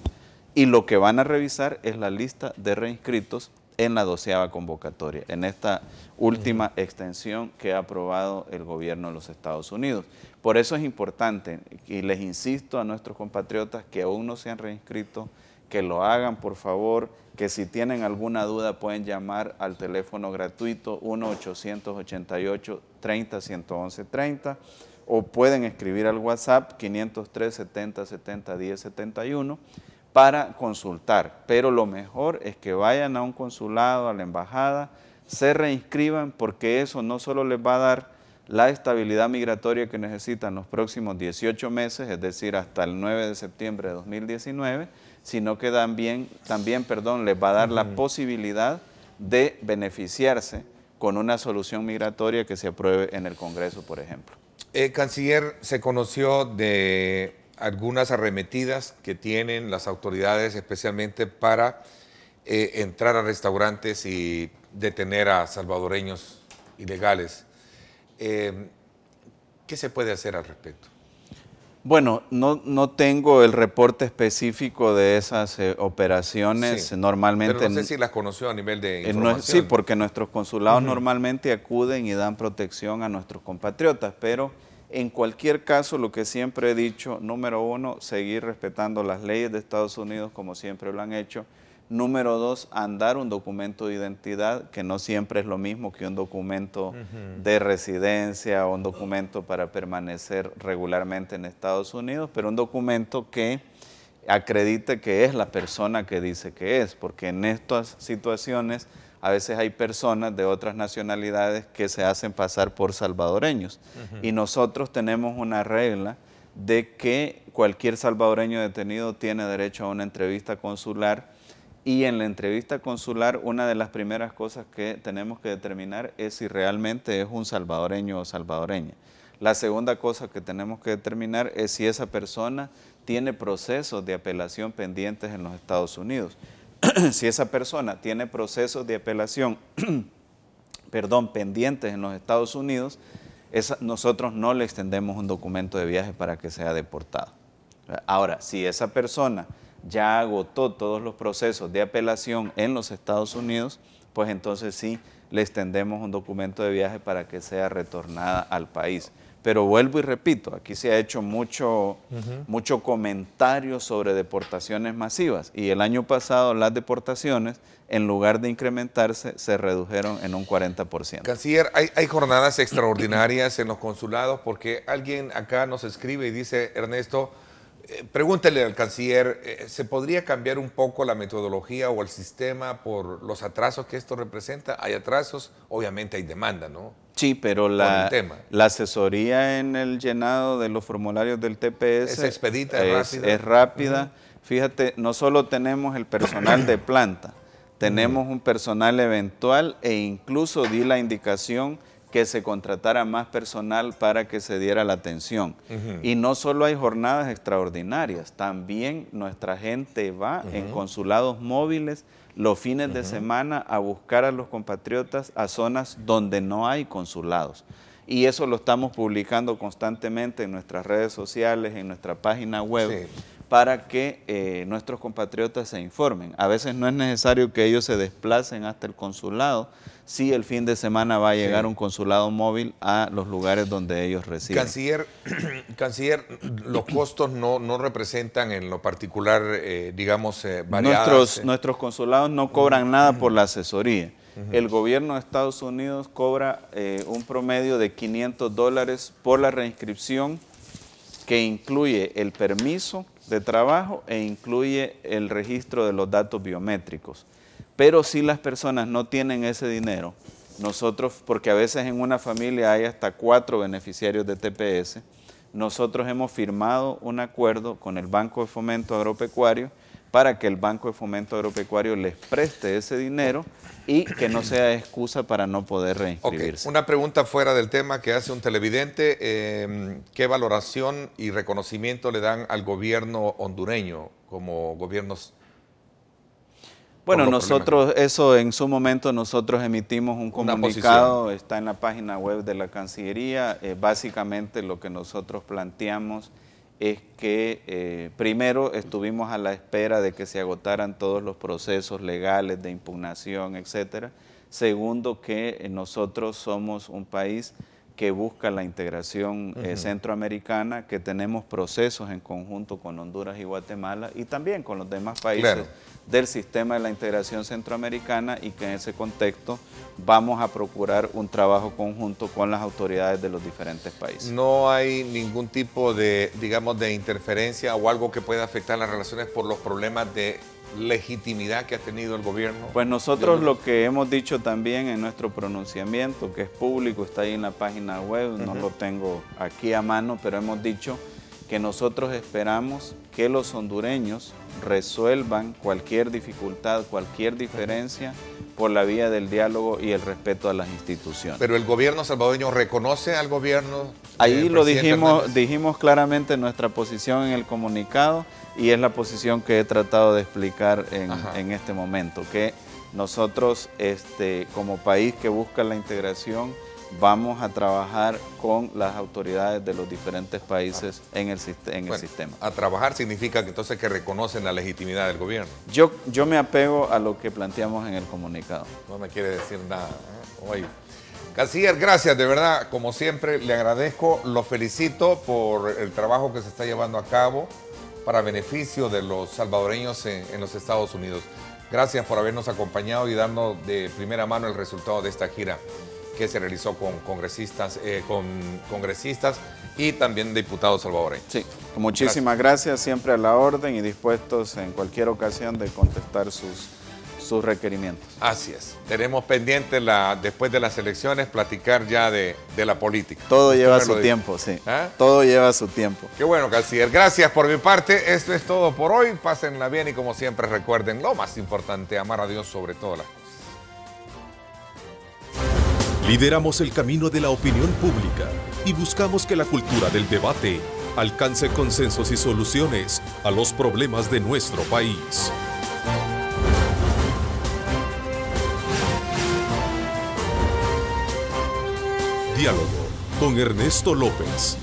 Y lo que van a revisar es la lista de reinscritos en la 12ª convocatoria, en esta última extensión que ha aprobado el gobierno de los Estados Unidos. Por eso es importante, y les insisto a nuestros compatriotas que aún no se han reinscrito, que lo hagan por favor, que si tienen alguna duda pueden llamar al teléfono gratuito 1-888-30-111-30 o pueden escribir al WhatsApp 503 70 70 10 71 para consultar. Pero lo mejor es que vayan a un consulado, a la embajada, se reinscriban, porque eso no solo les va a dar la estabilidad migratoria que necesitan los próximos 18 meses, es decir, hasta el 9 de septiembre de 2019, sino que también les va a dar la posibilidad de beneficiarse con una solución migratoria que se apruebe en el Congreso, por ejemplo. Canciller, se conoció de algunas arremetidas que tienen las autoridades, especialmente para entrar a restaurantes y detener a salvadoreños ilegales. ¿Qué se puede hacer al respecto? Bueno, no tengo el reporte específico de esas operaciones. Sí, normalmente. Pero no sé si las conoció a nivel de información. Sí, porque nuestros consulados normalmente acuden y dan protección a nuestros compatriotas, pero en cualquier caso, lo que siempre he dicho, número uno, seguir respetando las leyes de Estados Unidos como siempre lo han hecho. Número dos, andar un documento de identidad, que no siempre es lo mismo que un documento de residencia o un documento para permanecer regularmente en Estados Unidos, pero un documento que acredite que es la persona que dice que es, porque en estas situaciones a veces hay personas de otras nacionalidades que se hacen pasar por salvadoreños. Y nosotros tenemos una regla de que cualquier salvadoreño detenido tiene derecho a una entrevista consular. Y en la entrevista consular, una de las primeras cosas que tenemos que determinar es si realmente es un salvadoreño o salvadoreña. La segunda cosa que tenemos que determinar es si esa persona tiene procesos de apelación pendientes en los Estados Unidos. Si esa persona tiene procesos de apelación pendientes en los Estados Unidos, nosotros no le extendemos un documento de viaje para que sea deportado. Ahora, si esa persona ya agotó todos los procesos de apelación en los Estados Unidos, pues entonces sí le extendemos un documento de viaje para que sea retornada al país. Pero vuelvo y repito, aquí se ha hecho mucho comentario sobre deportaciones masivas, y el año pasado las deportaciones, en lugar de incrementarse, se redujeron en un 40%. Canciller, hay jornadas extraordinarias en los consulados, porque alguien acá nos escribe y dice, Ernesto, pregúntele al canciller, ¿se podría cambiar un poco la metodología o el sistema por los atrasos que esto representa? Hay atrasos, obviamente hay demanda, ¿no? Sí, pero la asesoría en el llenado de los formularios del TPS es expedita, es rápida. Fíjate, no solo tenemos el personal de planta, tenemos un personal eventual, e incluso di la indicación que se contratara más personal para que se diera la atención. Y no solo hay jornadas extraordinarias, también nuestra gente va en consulados móviles los fines de semana a buscar a los compatriotas a zonas donde no hay consulados. Y eso lo estamos publicando constantemente en nuestras redes sociales, en nuestra página web, para que nuestros compatriotas se informen. A veces no es necesario que ellos se desplacen hasta el consulado, si el fin de semana va a llegar un consulado móvil a los lugares donde ellos residen. Canciller, los costos no representan en lo particular, variadas. Nuestros consulados no cobran nada por la asesoría. El gobierno de Estados Unidos cobra un promedio de $500 por la reinscripción, que incluye el permiso de trabajo e incluye el registro de los datos biométricos. Pero si las personas no tienen ese dinero, nosotros, porque a veces en una familia hay hasta 4 beneficiarios de TPS, nosotros hemos firmado un acuerdo con el Banco de Fomento Agropecuario para que el Banco de Fomento Agropecuario les preste ese dinero y que no sea excusa para no poder reinscribirse. Una pregunta fuera del tema que hace un televidente. ¿Qué valoración y reconocimiento le dan al gobierno hondureño como gobiernos? Bueno, nosotros, eso en su momento nosotros emitimos un comunicado, está en la página web de la Cancillería. Básicamente lo que nosotros planteamos es que primero estuvimos a la espera de que se agotaran todos los procesos legales de impugnación, etcétera. Segundo, que nosotros somos un país que busca la integración centroamericana, que tenemos procesos en conjunto con Honduras y Guatemala y también con los demás países del sistema de la integración centroamericana, y que en ese contexto vamos a procurar un trabajo conjunto con las autoridades de los diferentes países. ¿No hay ningún tipo de, digamos, de interferencia o algo que pueda afectar las relaciones por los problemas de legitimidad que ha tenido el gobierno? Pues nosotros lo que hemos dicho también en nuestro pronunciamiento, que es público, está ahí en la página web, no lo tengo aquí a mano, pero hemos dicho que nosotros esperamos que los hondureños resuelvan cualquier dificultad, cualquier diferencia por la vía del diálogo y el respeto a las instituciones. Pero el gobierno salvadoreño reconoce al gobierno. Ahí lo dijimos claramente nuestra posición en el comunicado, y es la posición que he tratado de explicar en este momento, que nosotros como país que busca la integración vamos a trabajar con las autoridades de los diferentes países en el sistema. A trabajar significa que entonces que reconocen la legitimidad del gobierno. Yo me apego a lo que planteamos en el comunicado. No me quiere decir nada. Oye, Canciller, gracias, de verdad, como siempre, le agradezco, lo felicito por el trabajo que se está llevando a cabo para beneficio de los salvadoreños en los Estados Unidos. Gracias por habernos acompañado y darnos de primera mano el resultado de esta gira que se realizó con congresistas y también diputados salvadoreños. Sí, muchísimas gracias, siempre a la orden y dispuestos en cualquier ocasión de contestar sus requerimientos. Así es. Tenemos pendiente después de las elecciones platicar ya de la política. Todo lleva su tiempo, sí. Todo lleva su tiempo. Qué bueno, Canciller. Gracias por mi parte. Esto es todo por hoy. Pásenla bien y como siempre recuerden lo más importante, amar a Dios sobre todas las cosas. Lideramos el camino de la opinión pública y buscamos que la cultura del debate alcance consensos y soluciones a los problemas de nuestro país. Diálogo con Ernesto López.